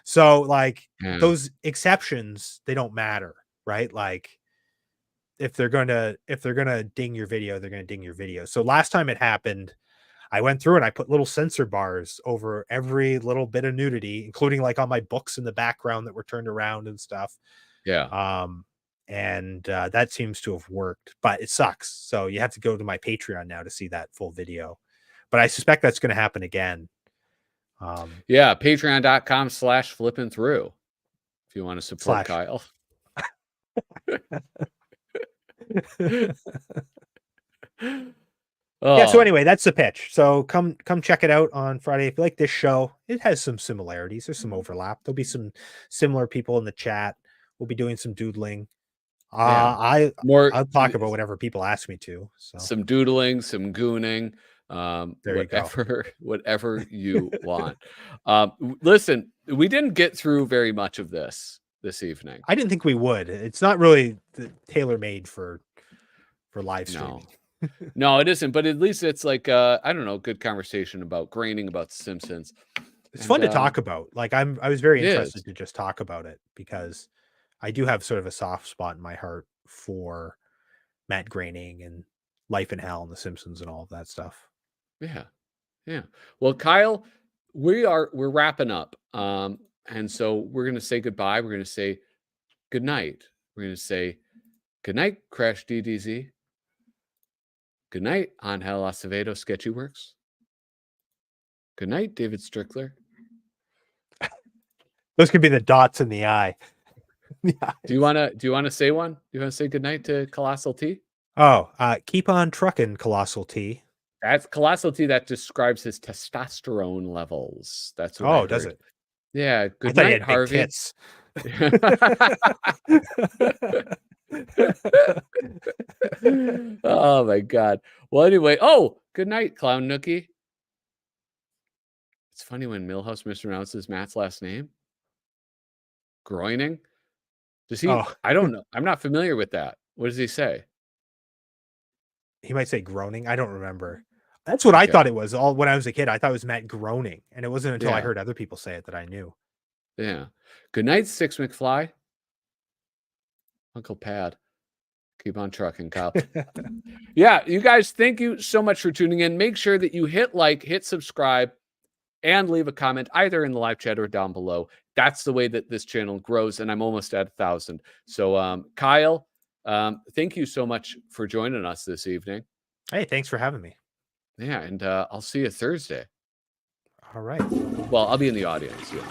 So, like, those exceptions, they don't matter, right? Like, if they're gonna ding your video, they're gonna ding your video. So last time it happened, I went through and I put little censor bars over every little bit of nudity, including like on my books in the background that were turned around and stuff. Yeah. And that seems to have worked, but it sucks. So you have to go to my Patreon now to see that full video. But I suspect that's going to happen again. Yeah. Patreon.com/flipping through. If you want to support Kyle. Yeah, so anyway, that's the pitch. So come check it out on Friday. If you like this show, it has some similarities. There's some overlap. There'll be some similar people in the chat. We'll be doing some doodling. I'll talk about whatever people ask me to. So some doodling, some gooning, whatever you want. Listen, we didn't get through very much of this evening. I didn't think we would. It's not really tailor-made for live streaming. No, it isn't. But at least it's like I don't know, good conversation about Groening, about Simpsons. It's fun to talk about. Like I was very interested to just talk about it because I do have sort of a soft spot in my heart for Matt Groening and Life in Hell and The Simpsons and all of that stuff. Yeah. Yeah. Well, Kyle, we're wrapping up. And so we're going to say goodbye. We're going to say good night. We're going to say good night, Crash DDZ. Good night, Angel Acevedo, Sketchy Works. Good night, David Strickler. Those could be the dots in the eye. Do you want to say one? Do you want to say good night to Colossal T? Oh, keep on trucking, Colossal T. That's Colossal T. That describes his testosterone levels. That's what I heard. Does it? Yeah. Good night, Harvey. Oh my God. Well, anyway. Oh, good night, Clown Nookie. It's funny when Milhouse mispronounces Matt's last name. Groening. Does he? I don't know. I'm not familiar with that. What does he say? He might say groaning. I don't remember. That's what I thought it was. All when I was a kid, I thought it was Matt Groening, and it wasn't until I heard other people say it that I knew. Yeah. Good night, Six McFly. Uncle Pad. Keep on trucking, Kyle. Yeah, you guys, thank you so much for tuning in. Make sure that you hit like, hit subscribe, and leave a comment either in the live chat or down below. That's the way that this channel grows, and I'm almost at 1,000. So, Kyle, thank you so much for joining us this evening. Hey, thanks for having me. Yeah, and I'll see you Thursday. All right. Well, I'll be in the audience. Yeah.